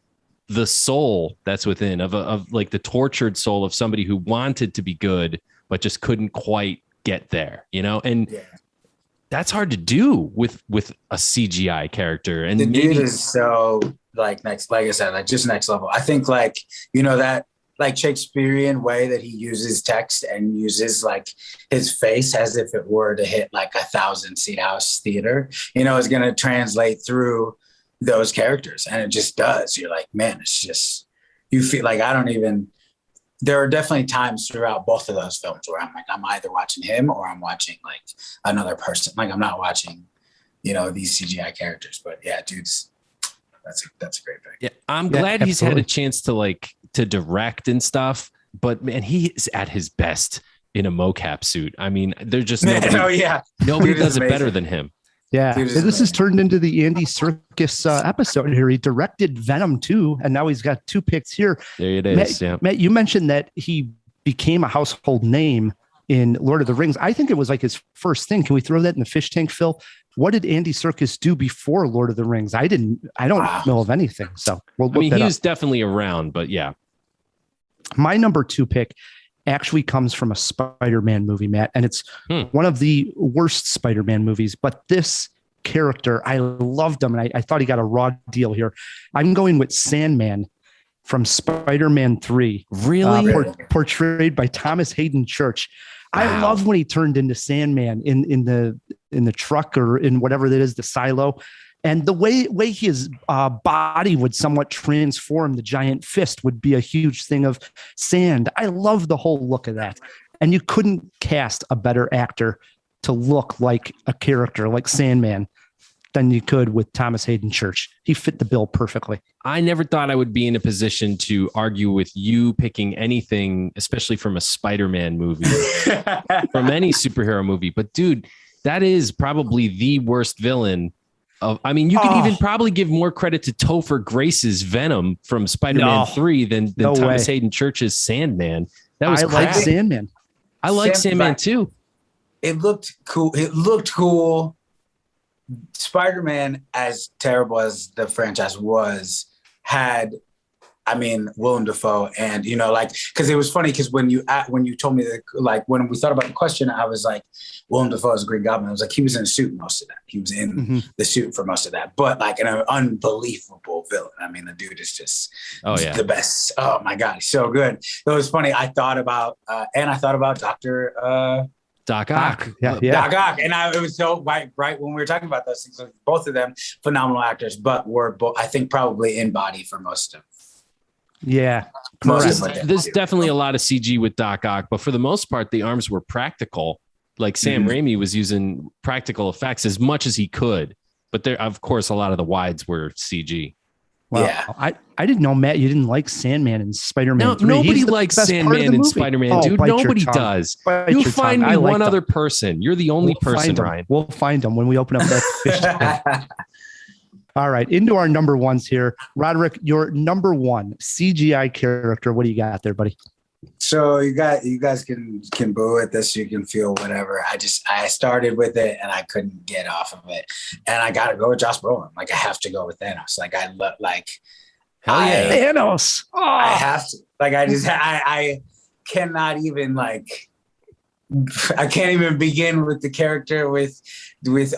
the soul that's within of like the tortured soul of somebody who wanted to be good but just couldn't quite get there, you know. And that's hard to do with a CGI character. And the dude is so like I said, like just next level. I think like, you know, that like Shakespearean way that he uses text and uses like his face as if it were to hit like 1,000-seat house theater, you know, is going to translate through those characters. And it just does. You're like, man, it's just, you feel like there are definitely times throughout both of those films where I'm like, I'm either watching him or I'm watching like another person. Like I'm not watching, you know, these CGI characters, but yeah, dudes, that's a great pick. Yeah. I'm glad he's had a chance to direct and stuff, but man, he is at his best in a mocap suit. I mean, they're just nobody does it better than him. Yeah, this has turned into the Andy Serkis episode here. He directed Venom 2, and now he's got 2 picks here. There it is. Matt, you mentioned that he became a household name in Lord of the Rings. I think it was like his first thing. Can we throw that in the fish tank, Phil? What did Andy Serkis do before Lord of the Rings? I don't know of anything. So we'll look that up. He was definitely around, but yeah. My number 2 pick actually comes from a Spider-Man movie, Matt, and it's one of the worst Spider-Man movies, but this character, I loved him, and I thought he got a raw deal here. I'm going with Sandman from Spider-Man 3. Really? Portrayed by Thomas Hayden Church. Wow. I love when he turned into Sandman in the truck or in whatever that is, the silo. And the way his body would somewhat transform, the giant fist would be a huge thing of sand. I love the whole look of that. And you couldn't cast a better actor to look like a character like Sandman than you could with Thomas Hayden Church. He fit the bill perfectly. I never thought I would be in a position to argue with you picking anything, especially from a Spider-Man movie, from any superhero movie. But dude, that is probably the worst villain. I mean, you could even probably give more credit to Topher Grace's Venom from Spider-Man 3 than Thomas Hayden Church's Sandman. That was like Sandman. I like Sandman too. It looked cool. Spider-Man, as terrible as the franchise was, had I mean, Willem Dafoe, and like, because it was funny, because when you told me that, like, when we thought about the question, I was like, Willem Dafoe is a Green Goblin. I was like, he was in a suit most of that. He was in the suit for most of that, but like an unbelievable villain. I mean, the dude is just the best. Oh my God, he's so good. It was funny. I thought about Dr. Doc Ock. Yeah. Doc Ock. And it was so right when we were talking about those things. Both of them phenomenal actors, but were I think probably in body for most of them. Yeah. There's definitely a lot of CG with Doc Ock, but for the most part, the arms were practical. Like Sam Raimi was using practical effects as much as he could. But there, of course, a lot of the wides were CG. Well, I didn't know, Matt, you didn't like Sandman and Spider-Man. No, 3. nobody likes Sandman and Spider-Man, dude. Nobody does. You'll find me one other person. You're the only person, Ryan. We'll find them when we open up that fish tank. All right, into our number ones here. Roderick, your number one CGI character. What do you got there, buddy? So you guys can boo at this. You can feel whatever. I started with it and I couldn't get off of it, and I got to go with Josh Brolin. Like, I have to go with Thanos. Like, I love Thanos. Oh. I have to. Like, I cannot even like. I can't even begin with the character with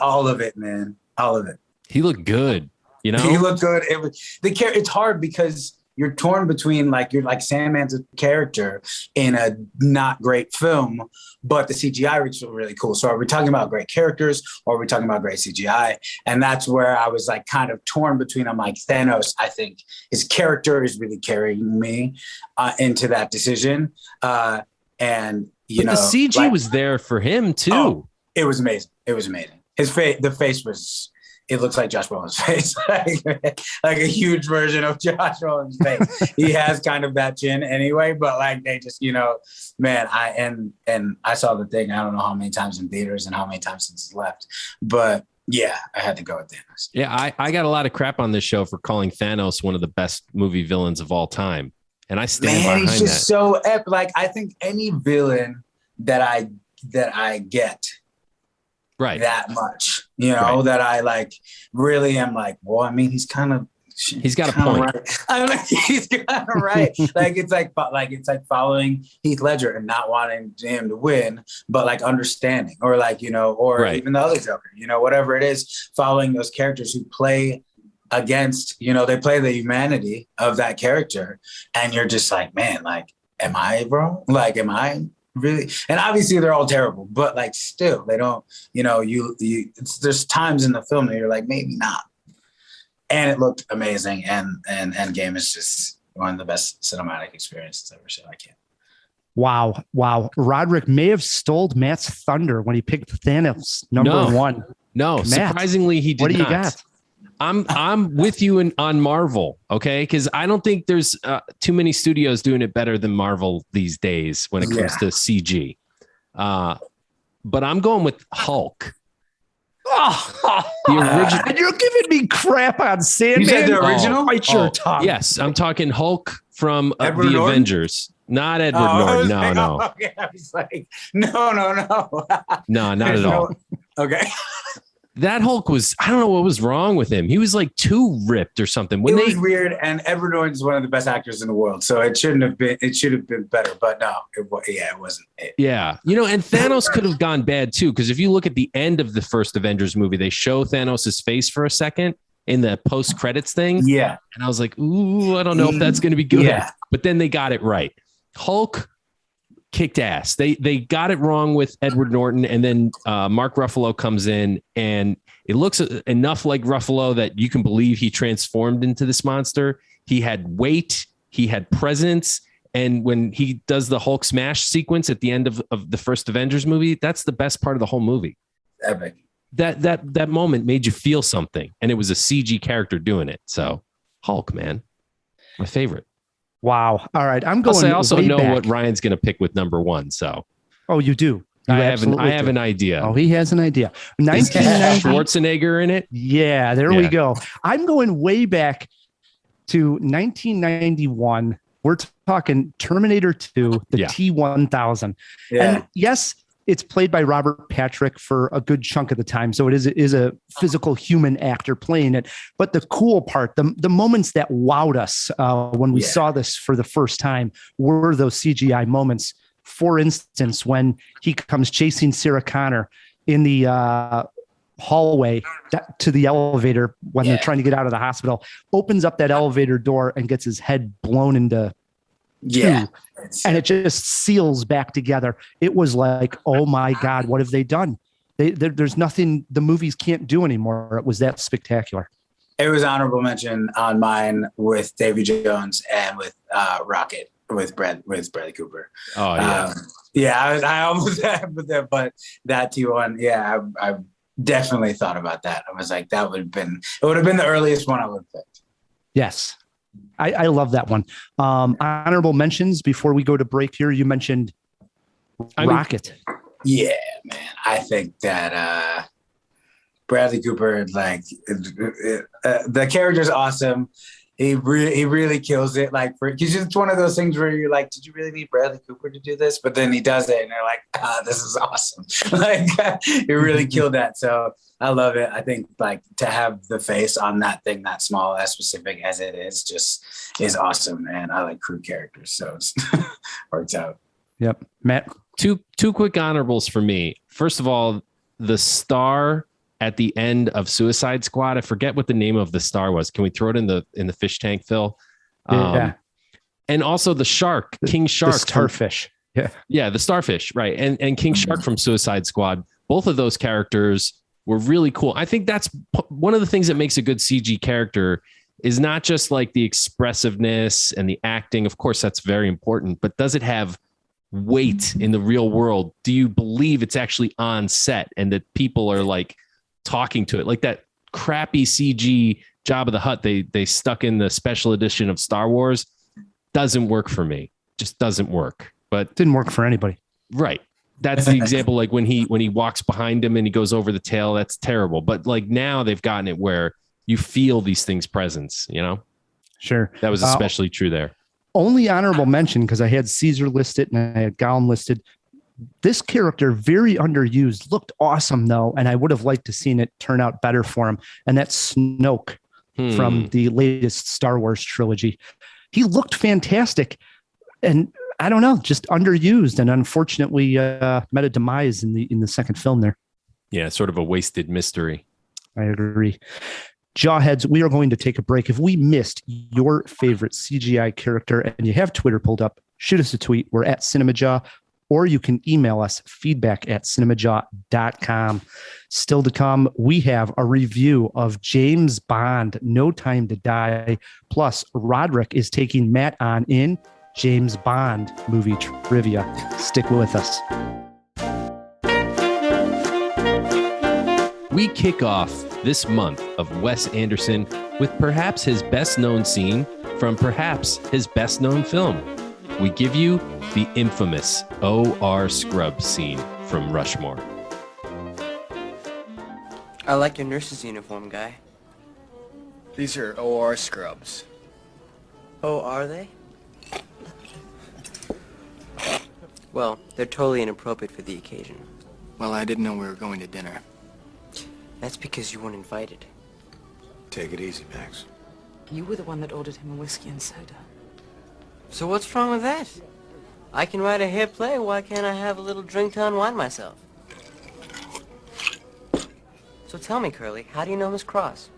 all of it, man. All of it. He looked good. He looked good. It's hard because you're torn between, like, you're like, Sandman's a character in a not great film, but the CGI was really cool. So are we talking about great characters, or are we talking about great CGI? And that's where I was like kind of torn between. I'm like, Thanos, I think his character is really carrying me into that decision. And the CG was there for him too. Oh, it was amazing. It was amazing. His face, the face was. It looks like Josh Brolin's face, like a huge version of Josh Brolin's face. He has kind of that chin anyway, but like, they just, man, I saw the thing. I don't know how many times in theaters and how many times since it's left, but yeah, I had to go with Thanos. Yeah, I got a lot of crap on this show for calling Thanos one of the best movie villains of all time, and I stand behind that. He's just so epic. Like, I think any villain that I get. Right. That much, that I like really am like, well, I mean, he's got a point. Right. I'm like, he's kind of right. Like, it's like following Heath Ledger and not wanting him to win, but like understanding, or like, or even the other Joker, whatever it is, following those characters who play against, they play the humanity of that character. And you're just like, man, like, am I wrong? Like, am I really? And obviously they're all terrible, but like, still, they don't, there's times in the film that you're like, maybe not. And it looked amazing. And Endgame is just one of the best cinematic experiences I've ever seen. I can't. Wow. Roderick may have stole Matt's thunder when he picked Thanos number one. No, Matt, surprisingly, he did not. What do you got? I'm with you on Marvel, okay? Because I don't think there's too many studios doing it better than Marvel these days when it comes to CG. But I'm going with Hulk. The original. And you're giving me crap on Sandman. You said the original? Bite your tongue. Yes, I'm talking Hulk from the Avengers. Not Edward Norton. No. Okay, I was like, no. No, not at all. Okay. That Hulk was, I don't know what was wrong with him. He was like too ripped or something. It was weird, and Edward Norton is one of the best actors in the world, so it should have been better, but no, it wasn't it. Yeah. And Thanos could have gone bad too, because if you look at the end of the first Avengers movie, they show Thanos' face for a second in the post-credits thing. Yeah. And I was like, ooh, I don't know if that's going to be good. Yeah. But then they got it right. Hulk kicked ass. They got it wrong with Edward Norton, and then Mark Ruffalo comes in, and it looks enough like Ruffalo that you can believe he transformed into this monster. He had weight, he had presence, and when he does the Hulk smash sequence at the end of the first Avengers movie, that's the best part of the whole movie. Epic. That moment made you feel something, and it was a CG character doing it. So Hulk, man, my favorite. Wow. All right. I'm going. I also know back. what Ryan's going to pick with number one. So. Oh, you do. I have an idea. Oh, he has an idea. 1990 Schwarzenegger in it. Yeah, there we go. I'm going way back to 1991. We're talking Terminator 2, the T-1000. Yeah. And yes, it's played by Robert Patrick for a good chunk of the time. So it is a physical human actor playing it. But the cool part, the moments that wowed us when we saw this for the first time were those CGI moments. For instance, when he comes chasing Sarah Connor in the hallway to the elevator when they're trying to get out of the hospital, opens up that elevator door and gets his head blown into two, and it just seals back together. It was like, oh my God, what have they done? There's nothing the movies can't do anymore. It was that spectacular. It was honorable mention on mine with Davy Jones and with Rocket with Bradley Cooper. Oh yeah. I almost had with that, but that T1, I definitely thought about that. I was like, it would have been the earliest one I would have picked. Yes. I love that one. Honorable mentions before we go to break here. You mentioned Rocket. Yeah, man. I think that Bradley Cooper, like the character's awesome. He really kills it. Like, because it's one of those things where you're like, did you really need Bradley Cooper to do this? But then he does it, and they're like, this is awesome. Like, he really killed that. So I love it. I think like to have the face on that thing that small, as specific as it is awesome. And I like crude characters, so it works out. Yep, Matt. Two quick honorables for me. First of all, the star at the end of Suicide Squad. I forget what the name of the star was. Can we throw it in the fish tank, Phil? Yeah. And also the shark, King Shark. The starfish. Yeah, the starfish, right. And King Shark from Suicide Squad. Both of those characters were really cool. I think that's one of the things that makes a good CG character is not just like the expressiveness and the acting. Of course, that's very important, but does it have weight in the real world? Do you believe it's actually on set and that people are like talking to it? Like that crappy CG Jabba the Hutt they stuck in the special edition of Star Wars doesn't work for me. Just doesn't work. But didn't work for anybody. Right. That's the example. Like when he walks behind him and he goes over the tail, that's terrible. But like now they've gotten it where you feel these things' presence, you know? Sure. That was especially true there. Only honorable mention, because I had Caesar listed and I had Gollum listed. This character, very underused, looked awesome though, and I would have liked to seen it turn out better for him. And that's Snoke from the latest Star Wars trilogy. He looked fantastic, and I don't know, just underused, and unfortunately met a demise in the second film there. Yeah, sort of a wasted mystery. I agree. Jawheads, we are going to take a break. If we missed your favorite CGI character and you have Twitter pulled up, shoot us a tweet. We're at Cinemajaw, or you can email us feedback@cinemajaw.com. Still to come, we have a review of James Bond, No Time to Die. Plus, Roderick is taking Matt on in James Bond movie trivia. Stick with us. We kick off this month of Wes Anderson with perhaps his best known scene from perhaps his best known film. We give you the infamous O.R. Scrubs scene from Rushmore. I like your nurse's uniform, guy. These are O.R. Scrubs. Oh, are they? Well, they're totally inappropriate for the occasion. Well, I didn't know we were going to dinner. That's because you weren't invited. Take it easy, Max. You were the one that ordered him a whiskey and soda. So what's wrong with that? I can write a hit play, why can't I have a little drink to unwind myself? So tell me, Curly, how do you know Miss Cross?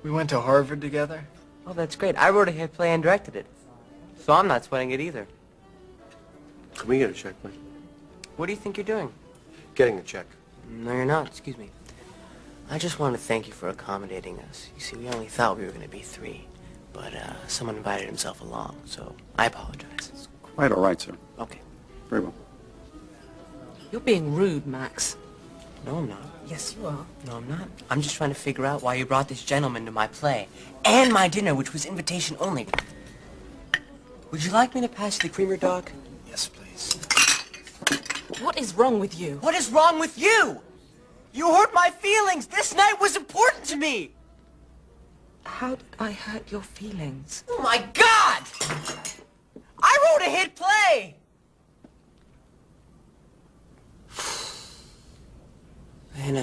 We went to Harvard together. Oh, that's great. I wrote a hit play and directed it. So I'm not sweating it either. Can we get a check, please? What do you think you're doing? Getting a check. No, you're not. Excuse me. I just want to thank you for accommodating us. You see, we only thought we were going to be 3, but someone invited himself along, so I apologize. Quite all right, sir. Okay. Very well. You're being rude, Max. No, I'm not. Yes, you are. No, I'm not. I'm just trying to figure out why you brought this gentleman to my play and my dinner, which was invitation only. Would you like me to pass you the creamer, dog? Yes, please. What is wrong with you? What is wrong with you? You hurt my feelings. This night was important to me. How did I hurt your feelings? Oh, my God! I wrote a hit play!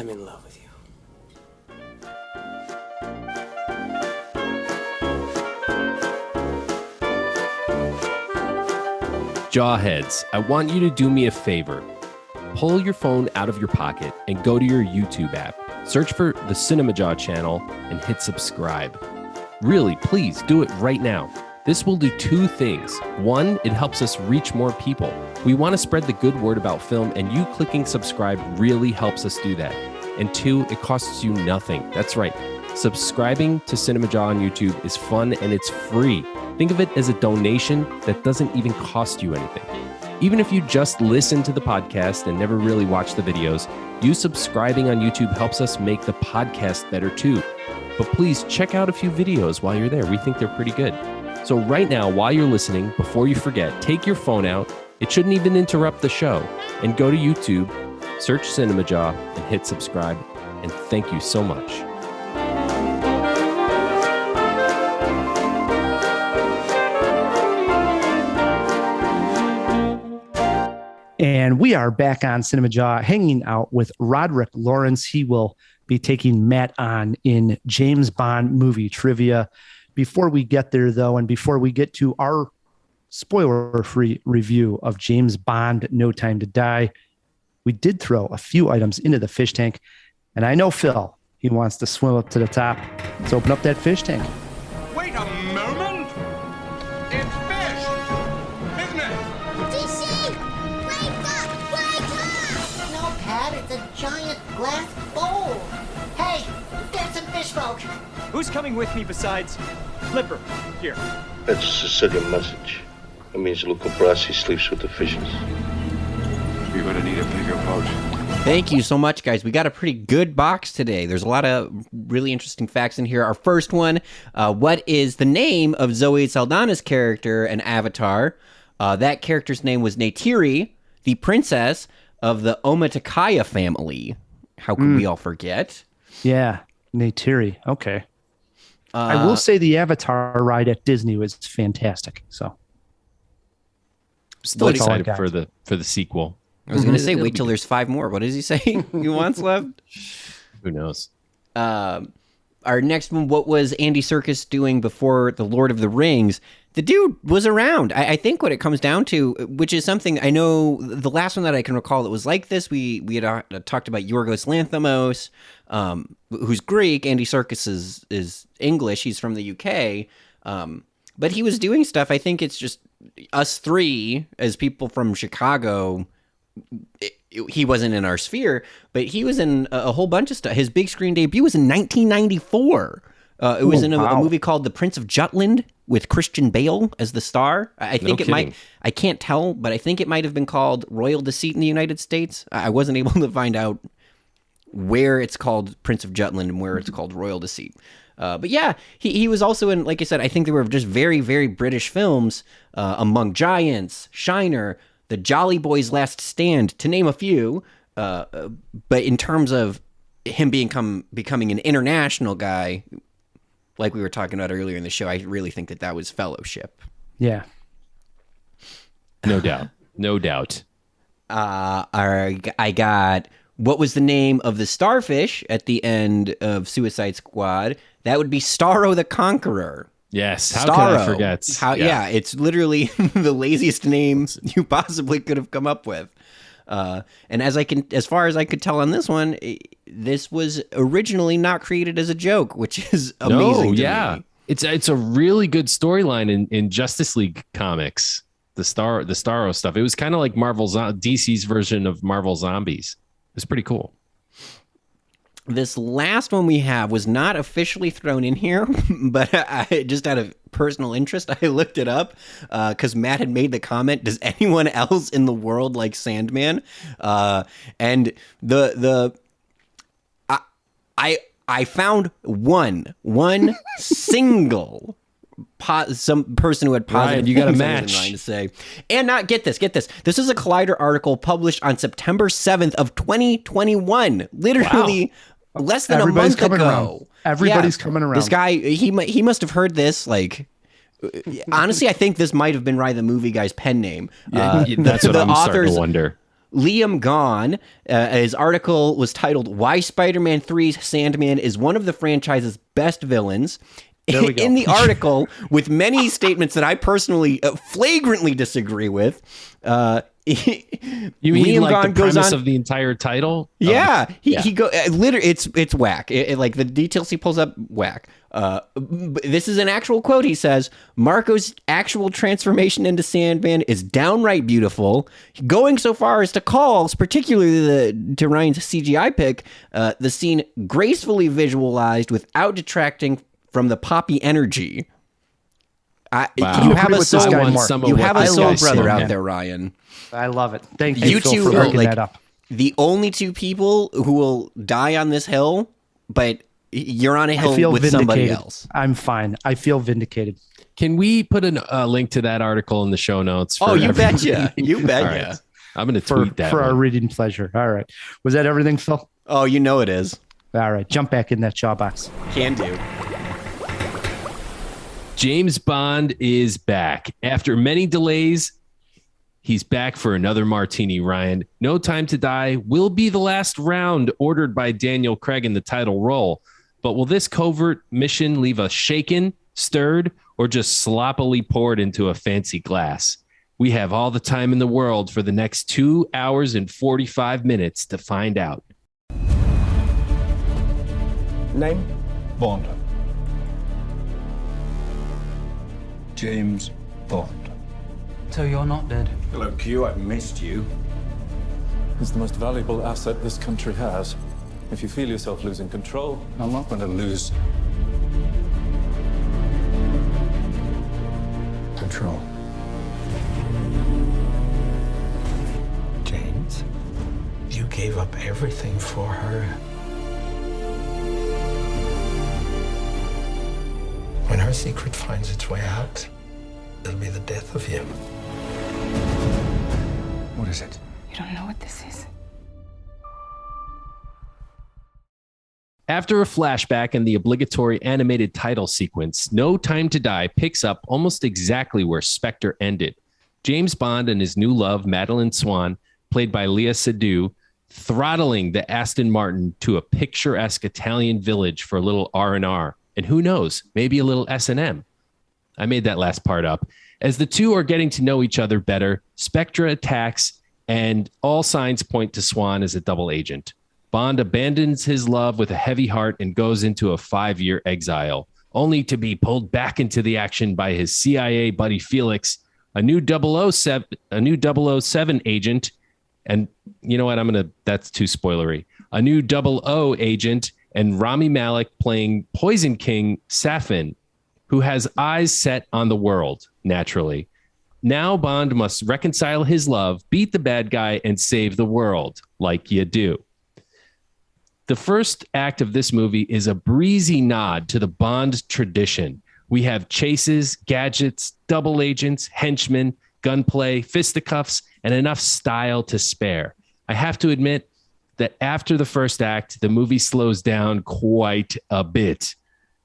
I'm in love with you. Jawheads, I want you to do me a favor. Pull your phone out of your pocket and go to your YouTube app. Search for the Cinemajaw channel and hit subscribe. Really, please do it right now. This will do two things. One, it helps us reach more people. We want to spread the good word about film, and you clicking subscribe really helps us do that. And two, it costs you nothing. That's right. Subscribing to Cinemajaw on YouTube is fun and it's free. Think of it as a donation that doesn't even cost you anything. Even if you just listen to the podcast and never really watch the videos, you subscribing on YouTube helps us make the podcast better too. But please check out a few videos while you're there. We think they're pretty good. So right now, while you're listening, before you forget, take your phone out. It shouldn't even interrupt the show. And go to YouTube, search Cinemajaw, and hit subscribe. And thank you so much. And we are back on Cinemajaw, hanging out with Roderick Lawrence. He will be taking Matt on in James Bond movie trivia. Before we get there, though, and before we get to our spoiler-free review of James Bond, No Time to Die, we did throw a few items into the fish tank. And I know Phil, he wants to swim up to the top. Let's open up that fish tank. Wait a moment! It's fish! Isn't it? DC! Wake up! Wake up! No, Pat, it's a giant glass bowl. Hey, get some fish folk. Who's coming with me besides Flipper? Here. That's a Sicilian message. It means Luca Brasi sleeps with the fishes. You're gonna need a bigger boat. Thank you so much, guys. We got a pretty good box today. There's a lot of really interesting facts in here. Our first one, what is the name of Zoe Saldana's character in Avatar? That character's name was Neytiri, the princess of the Omaticaya family. How could we all forget? Yeah, Neytiri. Okay. I will say the Avatar ride at Disney was fantastic. So still excited for the sequel. I was going to say, wait till there's 5 more. What does he say he wants left? Who knows? Our next one, what was Andy Serkis doing before The Lord of the Rings? The dude was around. I think what it comes down to, which is something I know, the last one that I can recall that was like this, we had talked about Yorgos Lanthimos, who's Greek. Andy Serkis is English. He's from the UK. But he was doing stuff. I think it's just us three as people from Chicago. He wasn't in our sphere, but he was in a whole bunch of stuff. His big screen debut was in 1994. It was in a movie called The Prince of Jutland with Christian Bale as the star. I think I can't tell, but I think it might have been called Royal Deceit in the United States. I wasn't able to find out where it's called Prince of Jutland and where it's called Royal Deceit. But yeah, he was also in, like I said, I think there were just very, very British films, Among Giants, Shiner, The Jolly Boys' Last Stand, to name a few. But in terms of him becoming an international guy, like we were talking about earlier in the show, I really think that was Fellowship. Yeah. No doubt. No doubt. I got, what was the name of the starfish at the end of Suicide Squad? That would be Starro the Conqueror. Yes. How Starro. can I forget? Yeah, it's literally the laziest name you possibly could have come up with. And as far as I could tell on this one, this was originally not created as a joke, which is amazing. To me. It's a really good storyline in Justice League comics. The Starro stuff. It was kind of like DC's version of Marvel Zombies. It's pretty cool. This last one we have was not officially thrown in here, but I just out of personal interest, I looked it up because Matt had made the comment, does anyone else in the world like Sandman? And I found one single some person who had positive Ryan, you got a things match. to say. And not get this. This is a Collider article published on September 7th of 2021. Literally less than a month ago. Everybody's coming around. This guy, he must have heard this like. Honestly, I think this might have been Ryan the Movie Guy's pen name. That's what I'm starting to wonder. Liam Gahn, his article was titled "Why Spider-Man 3's Sandman is One of the Franchise's Best Villains." There we go. In the article, with many statements that I personally flagrantly disagree with, you mean Liam like Gahn the goes premise on, of the entire title? Yeah, he go literally. It's whack. Like the details he pulls up, whack. This is an actual quote. He says, "Marco's actual transformation into Sandman is downright beautiful, going so far as to call, particularly to Ryan's CGI pick, the scene gracefully visualized without detracting from the poppy energy." Wow. You have a soul, you have a soul brother out out there, Ryan. I love it. Thank you, You Phil, two for are hooking like that up. the only two people who will die on this hill, but you're on a I hill feel with vindicated. somebody else. I'm fine. I feel vindicated. Can we put a link to that article in the show notes? Oh, you everyone? betcha. You All betcha. right. I'm going to tweet that for our one. reading pleasure. All right. Was that everything, Phil? Oh, you know it is. All right. Jump back in that jaw box. Can do. James Bond is back. After many delays, he's back for another martini, Ryan. No Time to Die will be the last round ordered by Daniel Craig in the title role. But will this covert mission leave us shaken, stirred, or just sloppily poured into a fancy glass? We have all the time in the world for the next 2 hours and 45 minutes to find out. Name? Bond. James Bond. So you're not dead. Hello, Q. I missed you. It's the most valuable asset this country has. If you feel yourself losing control, I'm not going to lose control. James, you gave up everything for her. When her secret finds its way out, it'll be the death of him. What is it? You don't know what this is. After a flashback and the obligatory animated title sequence, No Time to Die picks up almost exactly where Spectre ended. James Bond and his new love, Madeline Swan, played by Lea Seydoux, throttling the Aston Martin to a picturesque Italian village for a little R&R. And who knows, maybe a little S&M. I made that last part up. As the two are getting to know each other better, Spectre attacks, and all signs point to Swan as a double agent. Bond abandons his love with a heavy heart and goes into a 5-year exile, only to be pulled back into the action by his CIA buddy Felix, a new 007 agent, and you know what? That's too spoilery. A new 00 agent, and Rami Malek playing Poison King Safin, who has eyes set on the world, naturally. Now Bond must reconcile his love, beat the bad guy, and save the world, like you do. The first act of this movie is a breezy nod to the Bond tradition. We have chases, gadgets, double agents, henchmen, gunplay, fisticuffs, and enough style to spare. I have to admit that after the first act, the movie slows down quite a bit.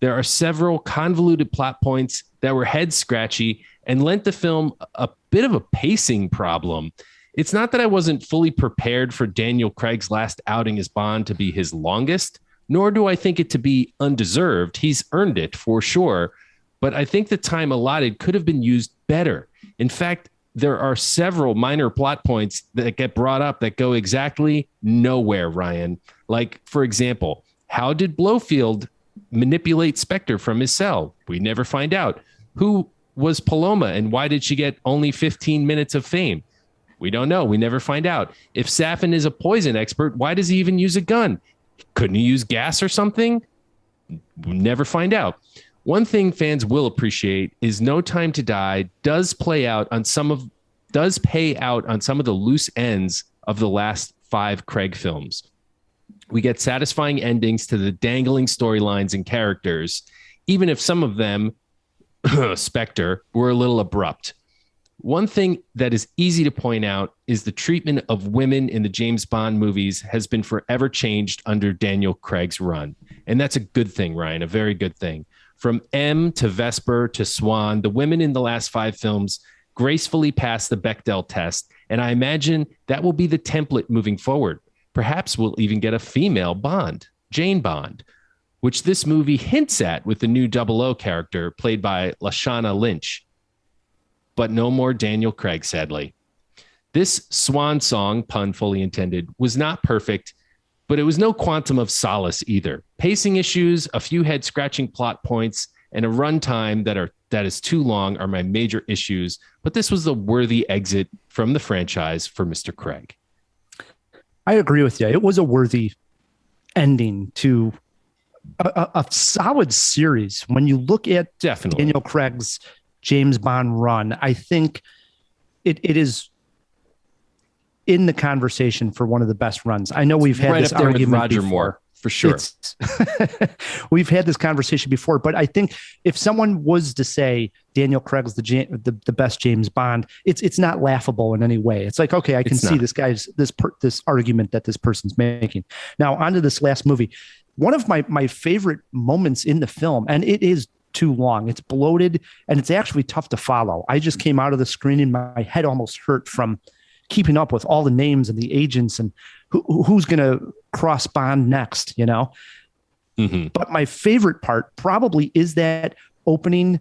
There are several convoluted plot points that were head-scratchy and lent the film a bit of a pacing problem. It's not that I wasn't fully prepared for Daniel Craig's last outing as Bond to be his longest, nor do I think it to be undeserved. He's earned it for sure, but I think the time allotted could have been used better. In fact, there are several minor plot points that get brought up that go exactly nowhere, Ryan. Like, for example, how did Blofeld manipulate Spectre from his cell? We never find out. Who was Paloma and why did she get only 15 minutes of fame? We don't know. We never find out. If Safin is a poison expert, why does he even use a gun? Couldn't he use gas or something? We never find out. One thing fans will appreciate is No Time to Die does pay out on some of the loose ends of the last 5 Craig films. We get satisfying endings to the dangling storylines and characters, even if some of them, Spectre, were a little abrupt. One thing that is easy to point out is the treatment of women in the James Bond movies has been forever changed under Daniel Craig's run. And that's a good thing, Ryan, a very good thing. From M to Vesper to Swan, the women in the last 5 films gracefully passed the Bechdel test And I imagine that will be the template moving forward. Perhaps we'll even get a female Bond, Jane Bond, which this movie hints at with the new 00 character played by Lashana Lynch. But no more Daniel Craig, sadly. This swan song, pun fully intended, was not perfect, but it was no quantum of solace either. Pacing issues, a few head-scratching plot points, and a runtime that is too long are my major issues, but this was a worthy exit from the franchise for Mr. Craig. I agree with you. It was a worthy ending to a solid series. When you look at definitely Daniel Craig's James Bond run, I think it is in the conversation for one of the best runs. I know we've had this argument with Roger before. Moore, for sure. We've had this conversation before, but I think if someone was to say Daniel Craig's the best James Bond, it's not laughable in any way. It's like, okay, I can see this argument that this person's making. Now, onto this last movie. One of my favorite moments in the film, and it is too long. It's bloated, and it's actually tough to follow. I just came out of the screen and my head almost hurt from keeping up with all the names and the agents and who's going to cross Bond next, you know? Mm-hmm. But my favorite part probably is that opening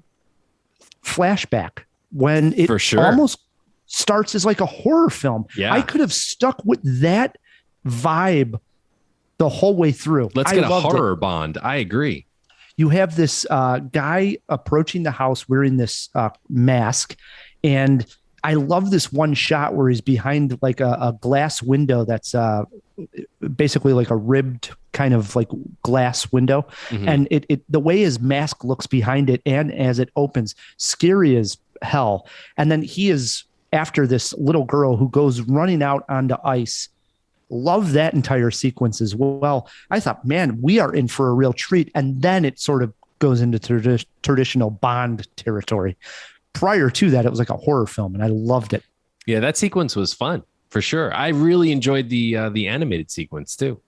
flashback when it almost starts as like a horror film. Yeah. I could have stuck with that vibe the whole way through. Let's get a horror Bond. I agree. You have this guy approaching the house wearing this mask, and I love this one shot where he's behind like a glass window that's basically like a ribbed kind of like glass window. Mm-hmm. And it the way his mask looks behind it and as it opens, scary as hell. And then he is after this little girl who goes running out onto ice. Love that entire sequence as well. I thought, man, we are in for a real treat. And then it sort of goes into traditional Bond territory. Prior to that, it was like a horror film, and I loved it. Yeah, that sequence was fun for sure. I really enjoyed the animated sequence too.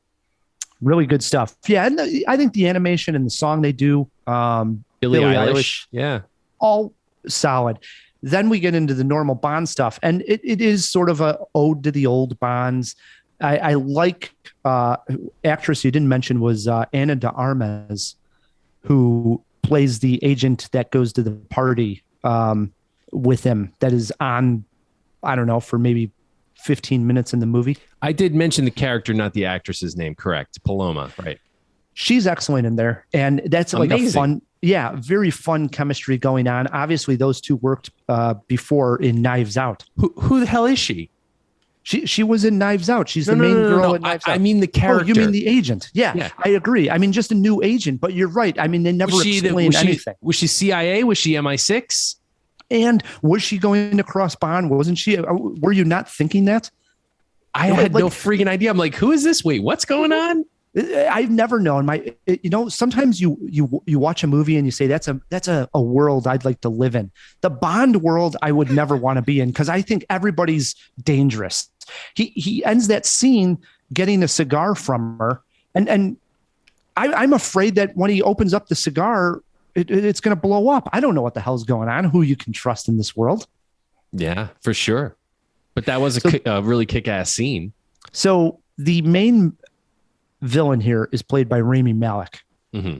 Really good stuff. Yeah, and I think the animation and the song they do, Billie Eilish, yeah, all solid. Then we get into the normal Bond stuff, and it is sort of a ode to the old Bonds. I like actress you didn't mention was Ana de Armas, who plays the agent that goes to the party with him that is on, I don't know, for maybe 15 minutes in the movie. I did mention the character, not the actress's name. Correct. Paloma. Right. She's excellent in there. And that's like Amazing. a fun, very fun chemistry going on. Obviously those two worked before in Knives Out. Who the hell is she? She was in Knives Out. She's the main girl in Knives Out. I mean the character. Oh, you mean the agent? Yeah, I agree. I mean, just a new agent, but you're right. I mean, they never explained anything. Was she CIA? Was she MI6? And was she going to cross Bond? Wasn't she? Were you not thinking that? I had no freaking idea. I'm like, who is this? Wait, what's going on? I've never known. Sometimes you watch a movie and you say that's a world I'd like to live in. The Bond world I would never want to be in because I think everybody's dangerous. He ends that scene getting a cigar from her, and I'm afraid that when he opens up the cigar, it's going to blow up. I don't know what the hell's going on. Who you can trust in this world? Yeah, for sure. But that was a really kick-ass scene. So the main villain here is played by Rami Malek. Mm-hmm.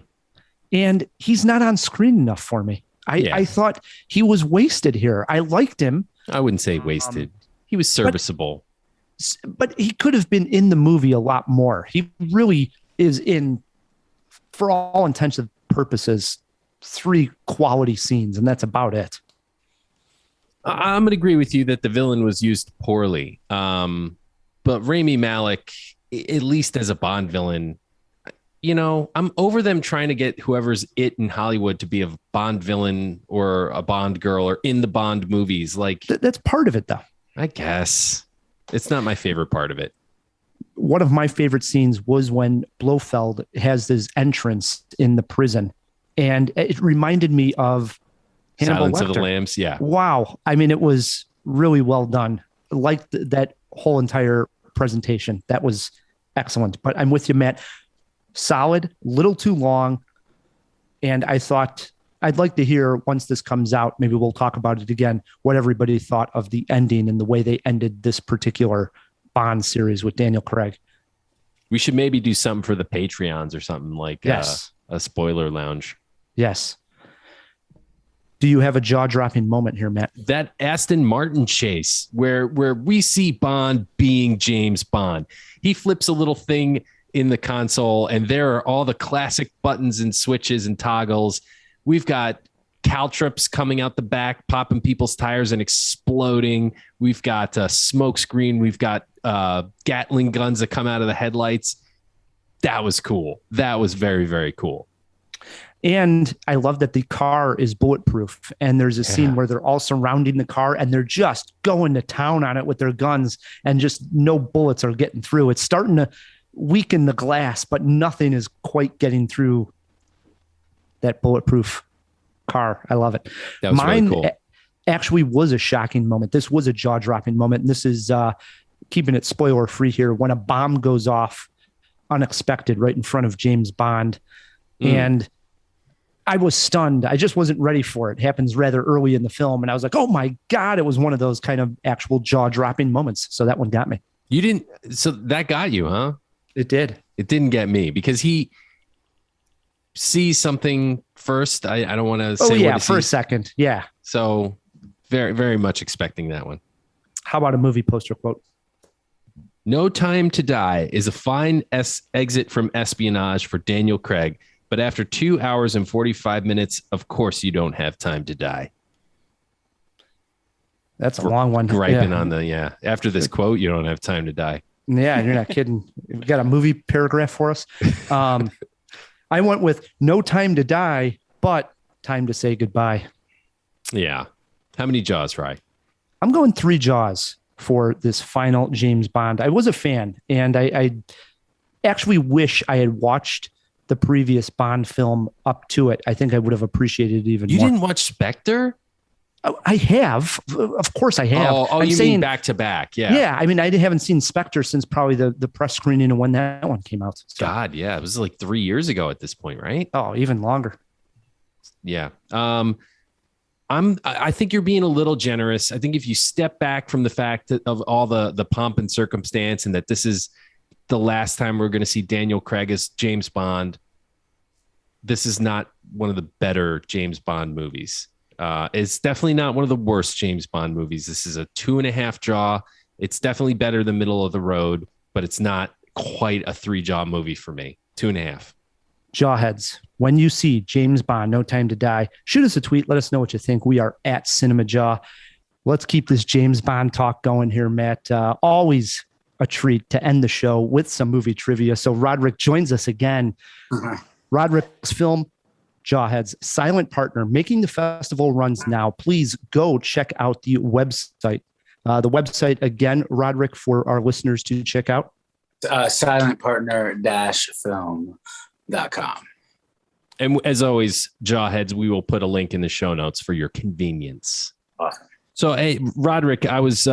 And he's not on screen enough for me. I thought he was wasted here. I liked him. I wouldn't say wasted. He was serviceable. But he could have been in the movie a lot more. He really is in, for all intents and purposes, 3 quality scenes, and that's about it. I'm going to agree with you that the villain was used poorly. But Rami Malek, at least as a Bond villain, I'm over them trying to get whoever's it in Hollywood to be a Bond villain or a Bond girl or in the Bond movies. Like that's part of it, though. I guess it's not my favorite part of it. One of my favorite scenes was when Blofeld has his entrance in the prison, and it reminded me of Hannibal Silence Lecter. of the Lambs. Yeah. Wow. I mean, it was really well done. I liked that whole entire presentation. That was excellent. But I'm with you, Matt. Solid, little too long. And I thought I'd like to hear once this comes out, maybe we'll talk about it again, what everybody thought of the ending and the way they ended this particular Bond series with Daniel Craig. We should maybe do something for the Patreons or something like Yes. A spoiler lounge. Yes. Do you have a jaw-dropping moment here, Matt? That Aston Martin chase where we see Bond being James Bond. He flips a little thing in the console and there are all the classic buttons and switches and toggles. We've got caltrops coming out the back, popping people's tires and exploding. We've got a smoke screen. We've got Gatling guns that come out of the headlights. That was cool. That was very, very cool. And I love that the car is bulletproof. And there's a scene where they're all surrounding the car and they're just going to town on it with their guns and just no bullets are getting through. It's starting to weaken the glass, but nothing is quite getting through that bulletproof car. I love it. That was Mine really cool. Actually was a shocking moment. This was a jaw-dropping moment. And this is keeping it spoiler free here. When a bomb goes off unexpected right in front of James Bond. And I was stunned. I just wasn't ready for it. It happens rather early in the film. And I was like, oh my God, it was one of those kind of actual jaw-dropping moments. So that one got me. You didn't. So that got you, huh? It did. It didn't get me because he sees something first. I don't want to say. Oh yeah, what for a second. Yeah. So very, very much expecting that one. How about a movie poster quote? No Time to Die is a fine exit from espionage for Daniel Craig. But after 2 hours and 45 minutes, of course, you don't have time to die. That's a long one. Griping on the, after this quote, you don't have time to die. Yeah, you're not kidding. You got a movie paragraph for us? I went with no time to die, but time to say goodbye. Yeah. How many Jaws, Rye? I'm going 3 Jaws for this final James Bond. I was a fan, and I actually wish I had watched the previous Bond film up to it. I think I would have appreciated it even more. You didn't watch Spectre? I have. Of course I have. Oh, you mean back to back. Yeah. Yeah. I mean, I haven't seen Spectre since probably the press screening and when that one came out. So. God, yeah. It was like 3 years ago at this point, right? Oh, even longer. Yeah. I think you're being a little generous. I think if you step back from the fact of all the pomp and circumstance and that this is the last time we're going to see Daniel Craig as James Bond, this is not one of the better James Bond movies. It's definitely not one of the worst James Bond movies. This is a 2.5 jaw. It's definitely better than middle of the road, but it's not quite a 3 jaw movie for me. 2.5. Jawheads, when you see James Bond, No Time to Die, shoot us a tweet. Let us know what you think. We are at Cinemajaw. Let's keep this James Bond talk going here, Matt. Always a treat to end the show with some movie trivia. So Roderick joins us again. Roderick's film, Jawheads, silent partner, making the festival runs now. Please go check out the website. The website again, Roderick, for our listeners to check out. silentpartner-film.com. And as always, Jawheads, we will put a link in the show notes for your convenience. Awesome. So, hey, Roderick, I was,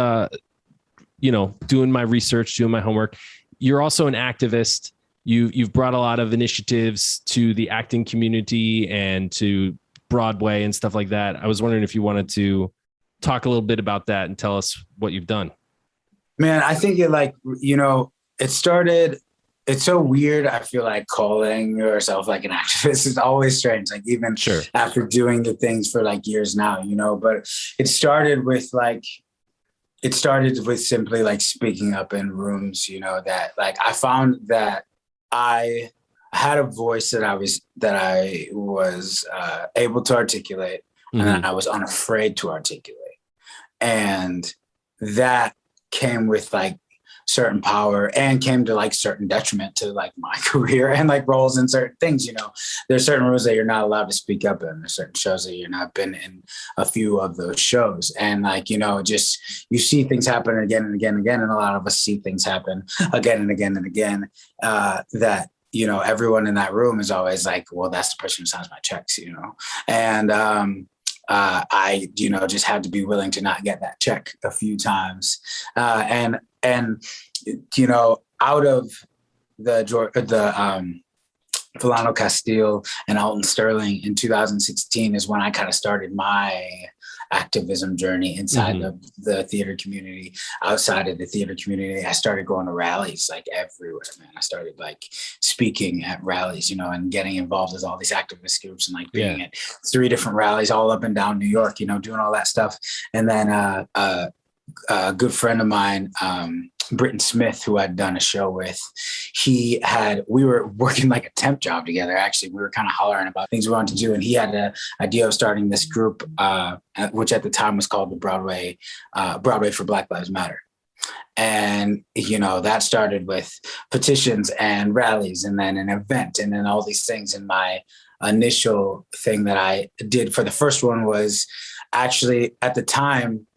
doing my research, doing my homework. You're also an activist. You've brought a lot of initiatives to the acting community and to Broadway and stuff like that. I was wondering if you wanted to talk a little bit about that and tell us what you've done. Man, I think it started, it's so weird. I feel like calling yourself like an activist is always strange. Like even after doing the things for like years now, but it started with simply like speaking up in rooms, that like I found that I had a voice that I was able to articulate, and that I was unafraid to articulate. And that came with like certain power and came to like certain detriment to like my career and like roles in certain things. There's certain rules that you're not allowed to speak up in. There's certain shows that you're not been in a few of those shows. And like, just you see things happen again and again and again. And a lot of us see things happen again and again and again that, everyone in that room is always like, well, that's the person who signs my checks, and I, just had to be willing to not get that check a few times. And out of the Philando Castile and Alton Sterling in 2016 is when I kind of started my activism journey inside the theater community. Outside of the theater community, I started going to rallies like everywhere, man. I started like speaking at rallies, you know, and getting involved with all these activist groups and like being at 3 different rallies all up and down New York, you know, doing all that stuff. And then a good friend of mine, Britton Smith, who I'd done a show with, we were working like a temp job together. Actually, we were kind of hollering about things we wanted to do. And he had an idea of starting this group, which at the time was called the Broadway for Black Lives Matter. And, you know, that started with petitions and rallies and then an event and then all these things. And my initial thing that I did for the first one was actually at the time,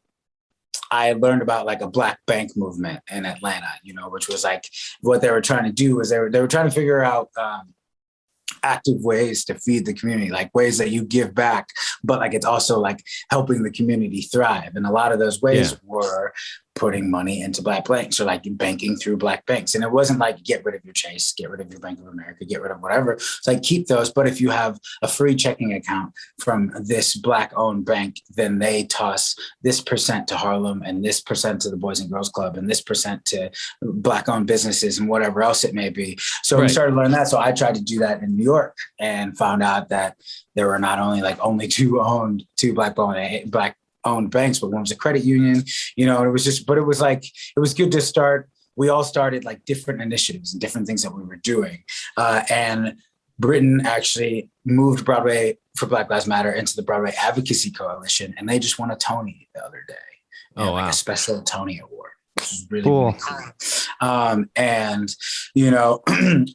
I learned about like a Black bank movement in Atlanta, you know, which was like what they were trying to do was they were trying to figure out active ways to feed the community, like ways that you give back, but like it's also like helping the community thrive. And a lot of those ways were putting money into Black banks or like banking through Black banks. And it wasn't like get rid of your Chase, get rid of your Bank of America, get rid of whatever. It's like keep those. But if you have a free checking account from this Black owned bank, then they toss this % to Harlem and this % to the Boys and Girls Club and this % to Black owned businesses and whatever else it may be. So we started learning that. So I tried to do that in New York and found out that there were not only like only two Black owned banks, but one was a credit union, you know, it was just, but it was like, it was good to start. We all started like different initiatives and different things that we were doing. And Britain actually moved Broadway for Black Lives Matter into the Broadway Advocacy Coalition. And they just won a Tony the other day. Like a special Tony Award, which is really cool. And, you know,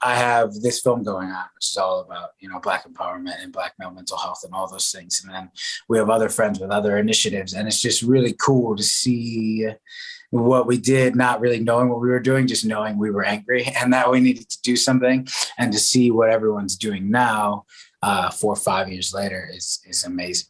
I have this film going on, which is all about, you know, Black empowerment and Black male mental health and all those things. And then we have other friends with other initiatives. And it's just really cool to see what we did, not really knowing what we were doing, just knowing we were angry and that we needed to do something, and to see what everyone's doing now 4 or 5 years later is amazing.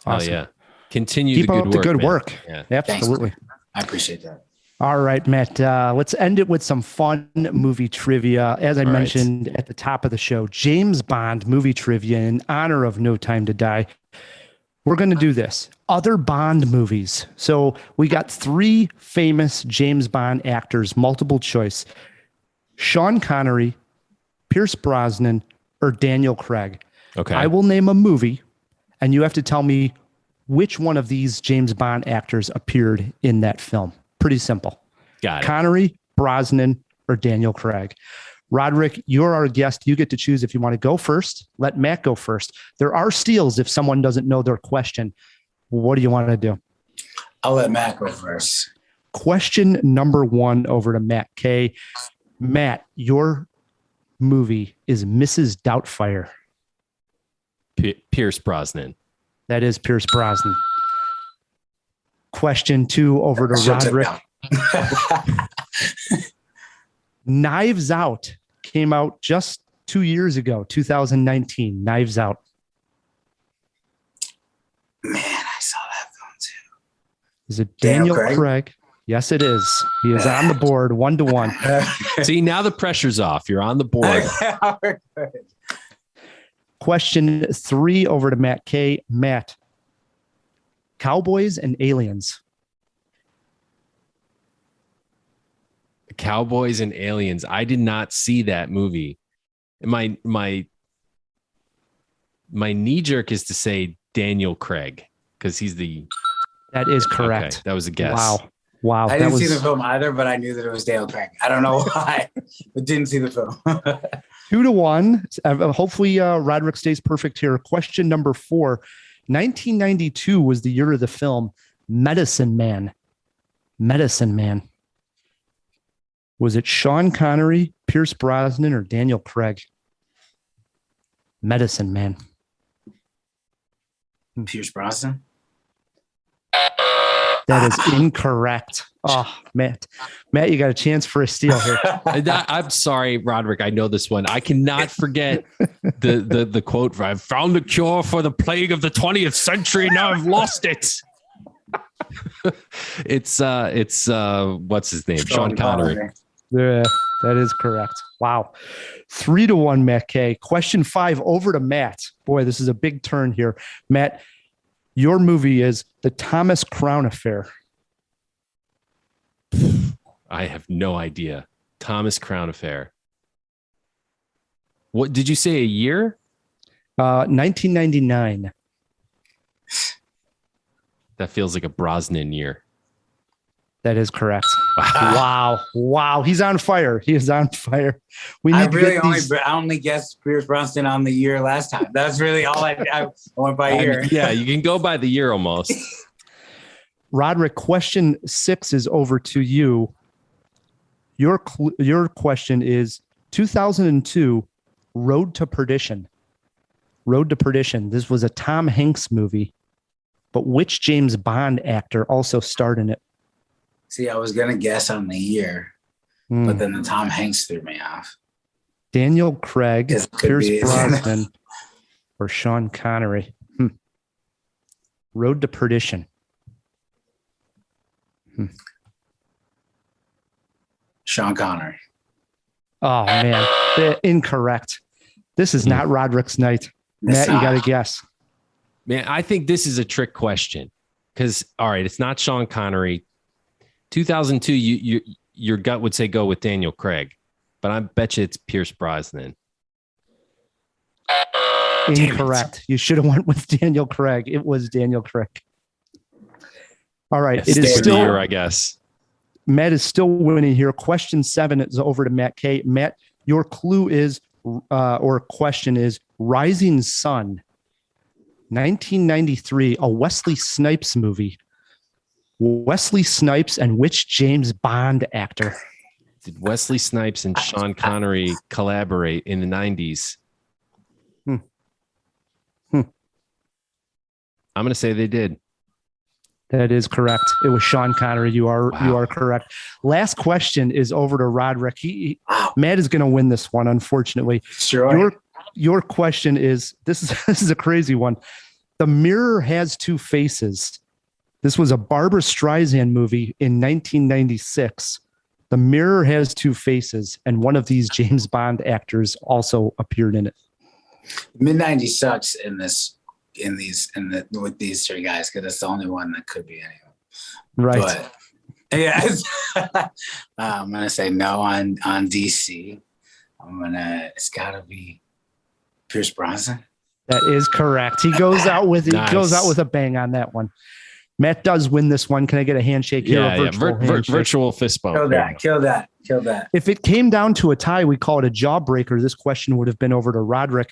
Awesome. Oh, yeah. Continue Keep the good up work. The good man. work. Yeah. Absolutely. Thanks. I appreciate that. All right, Matt, let's end it with some fun movie trivia. As I mentioned at the top of the show, James Bond movie trivia in honor of No Time to Die. We're going to do this. Other Bond movies. So we got 3 famous James Bond actors, multiple choice. Sean Connery, Pierce Brosnan, or Daniel Craig. Okay. I will name a movie, and you have to tell me which one of these James Bond actors appeared in that film. Pretty simple. Got it. Connery, Brosnan, or Daniel Craig. Roderick, you're our guest. You get to choose if you want to go first. Let Matt go first. There are steals if someone doesn't know their question. What do you want to do? I'll let Matt go first. Question number 1 over to Matt K. Matt, your movie is Mrs. Doubtfire. Pierce Brosnan. That is Pierce Brosnan. Question 2 over to Roderick. Knives Out came out just 2 years ago, 2019. Knives Out. Man, I saw that film too. Is it Daniel Craig? Yes, it is. He is on the board 1-1. See, now the pressure's off. You're on the board. Question 3 over to Matt K. Matt, Cowboys and Aliens. Cowboys and Aliens. I did not see that movie. My knee jerk is to say Daniel Craig because he's the. That is correct. Okay, that was a guess. Wow. I didn't see the film either, but I knew that it was Daniel Craig. I don't know why, but didn't see the film. 2-1. Hopefully, Roderick stays perfect here. Question number 4. 1992 was the year of the film Medicine Man. Medicine Man. Was it Sean Connery, Pierce Brosnan, or Daniel Craig? Medicine Man. Pierce Brosnan. That is incorrect. Oh, Matt, you got a chance for a steal here. I'm sorry, Roderick. I know this one. I cannot forget the quote. I've found a cure for the plague of the 20th century. Now I've lost it. It's what's his name? Sean Connery. Yeah. That is correct. Wow. 3-1, Matt K. Question 5 over to Matt. Boy, this is a big turn here. Matt, your movie is The Thomas Crown Affair. I have no idea. Thomas Crown Affair. What did you say, a year? 1999. That feels like a Brosnan year. That is correct. Wow. He's on fire. He is on fire. We need I only guessed Pierce Brosnan on the year last time. That's really all I went by year. Yeah, you can go by the year almost. Roderick, question 6 is over to you. Your question is 2002, Road to Perdition. Road to Perdition. This was a Tom Hanks movie, but which James Bond actor also starred in it? See, I was going to guess on the year, but then the Tom Hanks threw me off. Daniel Craig, Pierce be. Brosnan, or Sean Connery. Road to Perdition. Sean Connery. Oh, man. Incorrect. This is not Roderick's night. Matt, you got to guess. Man, I think this is a trick question because, all right, it's not Sean Connery. 2002, your gut would say go with Daniel Craig, but I bet you it's Pierce Brosnan. Incorrect. You should have went with Daniel Craig. It was Daniel Craig. All right. It is still year, I guess. Matt is still winning here. Question 7 is over to Matt K. Matt, your clue is, or question is Rising Sun, 1993, a Wesley Snipes movie. Wesley Snipes and which James Bond actor? Did Wesley Snipes and Sean Connery collaborate in the 90s? I'm going to say they did. That is correct. It was Sean Connery. You are correct. Last question is over to Roderick. Matt is going to win this one, unfortunately. Sure. Your question is this is a crazy one. The Mirror Has Two Faces. This was a Barbra Streisand movie in 1996. The Mirror Has Two Faces, and one of these James Bond actors also appeared in it. Mid-90s sucks with these three guys because it's the only one that could be anyone. Right. But yeah, I'm gonna say no on DC. It's gotta be Pierce Brosnan. That is correct. He goes out with a bang on that one. Matt does win this one. Can I get a handshake here? Virtual fist bump. Kill that. If it came down to a tie, we call it a jawbreaker. This question would have been over to Roderick.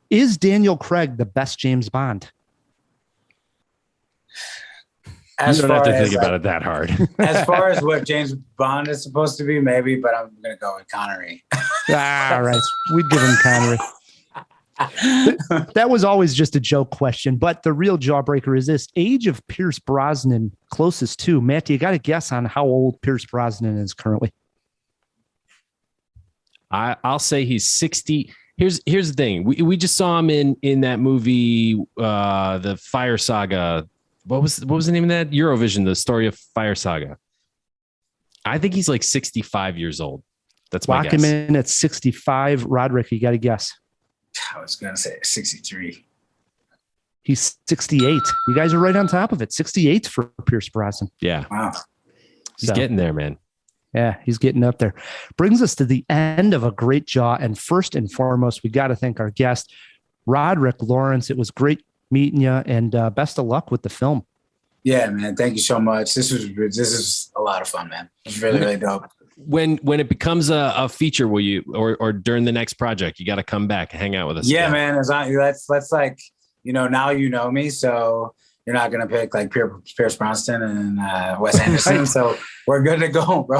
Is Daniel Craig the best James Bond? You don't have to think about it that hard. As far as what James Bond is supposed to be, maybe, but I'm going to go with Connery. All right. We'd give him Connery. That was always just a joke question, but the real jawbreaker is this: age of Pierce Brosnan closest to. Matt, you got to guess on how old Pierce Brosnan is currently. I'll say he's 60. Here's the thing. We just saw him in that movie, the Fire Saga. What was the name of that? Eurovision, the story of Fire Saga. I think he's like 65 years old. That's my guess. Lock him in at 65. Roderick, you got to guess. I was going to say 63. He's 68. You guys are right on top of it. 68 for Pierce Brosnan. Yeah. Wow. He's getting there, man. Yeah, he's getting up there. Brings us to the end of a great jaw. And first and foremost, we got to thank our guest, Roderick Lawrence. It was great meeting you, and best of luck with the film. Yeah, man. Thank you so much. This is a lot of fun, man. It's really, really dope. When it becomes a feature, will you or during the next project, you got to come back and hang out with us? Yeah, man. That's like, now you know me, so you're not gonna pick like Pierce Brosnan and Wes Anderson. So we're good to go, bro.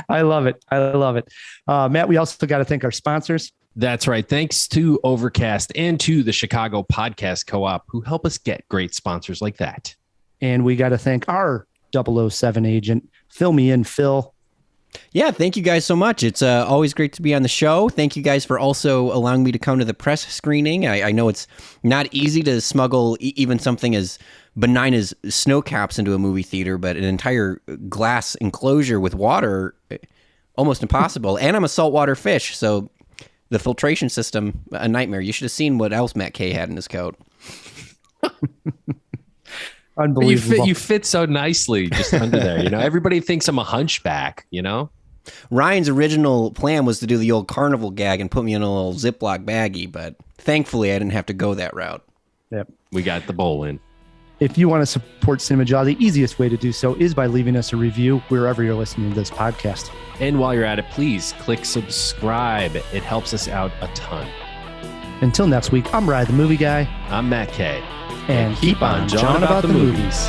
I love it. Matt, we also got to thank our sponsors. That's right. Thanks to Overcast and to the Chicago Podcast Co-op, who help us get great sponsors like that. And we got to thank our 007 agent. Fill me in, Phil. Yeah, thank you guys so much. It's always great to be on the show. Thank you guys for also allowing me to come to the press screening. I know it's not easy to smuggle even something as benign as snow caps into a movie theater, but an entire glass enclosure with water, almost impossible. And I'm a saltwater fish, so the filtration system, a nightmare. You should have seen what else Matt Kay had in his coat. Unbelievable. You fit so nicely just under there. You know, everybody thinks I'm a hunchback, you know? Ryan's original plan was to do the old carnival gag and put me in a little Ziploc baggie, but thankfully I didn't have to go that route. Yep. We got the bowl in. If you want to support Cinemajaw, the easiest way to do so is by leaving us a review wherever you're listening to this podcast. And while you're at it, please click subscribe. It helps us out a ton. Until next week, I'm Ryan the Movie Guy. I'm Matt Kay. And keep on jawing about the movies.